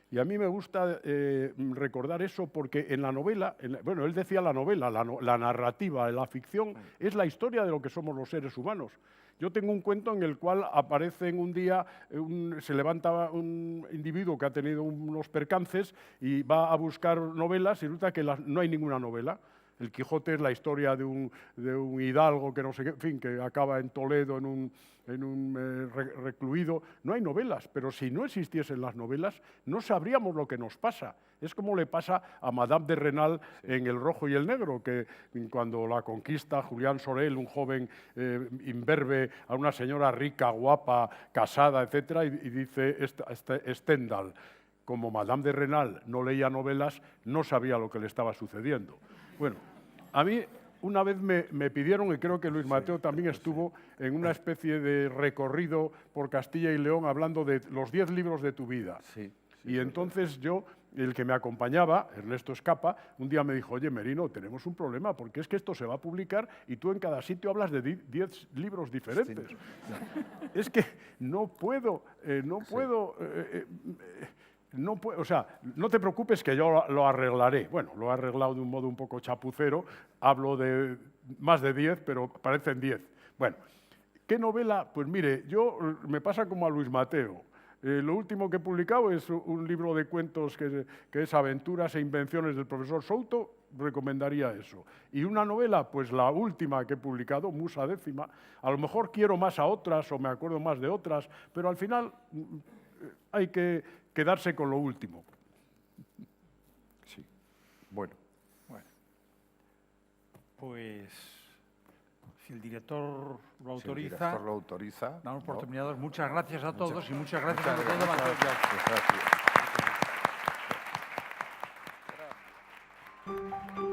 Y a mí me gusta recordar eso porque en la novela, bueno, él decía la novela, la narrativa, la ficción, es la historia de lo que somos los seres humanos. Yo tengo un cuento en el cual aparece en un día, se levanta un individuo que ha tenido unos percances y va a buscar novelas y resulta que no hay ninguna novela. El Quijote es la historia de un hidalgo que no sé qué, en fin, que acaba en Toledo en un recluido. No hay novelas, pero si no existiesen las novelas, no sabríamos lo que nos pasa. Es como le pasa a Madame de Renal en El Rojo y el Negro, que cuando la conquista Julián Sorel, un joven imberbe a una señora rica, guapa, casada, etc., y dice Stendhal, como Madame de Renal no leía novelas, no sabía lo que le estaba sucediendo. Bueno, a mí una vez me pidieron, y creo que Luis Mateo también estuvo, en una especie de recorrido por Castilla y León hablando de los 10 libros de tu vida. Sí, Y entonces yo, el que me acompañaba, Ernesto Escapa, un día me dijo, oye, Merino, tenemos un problema, porque es que esto se va a publicar y tú en cada sitio hablas de 10 libros diferentes. Es que no puedo, o sea, no te preocupes que yo lo arreglaré. Bueno, lo he arreglado de un modo un poco chapucero, hablo de más de 10, pero parecen 10. Bueno, ¿qué novela? Pues mire, me pasa como a Luis Mateo. Lo último que he publicado es un libro de cuentos que es Aventuras e Invenciones del profesor Souto, recomendaría eso. Y una novela, pues la última que he publicado, Musa Décima. A lo mejor quiero más a otras o me acuerdo más de otras, pero al final hay que quedarse con lo último. Sí. Bueno. Pues si el director lo autoriza, Si el director lo autoriza, damos por ¿no? terminados. Muchas gracias a todos y muchas gracias Muchas a todos. gracias. Gracias.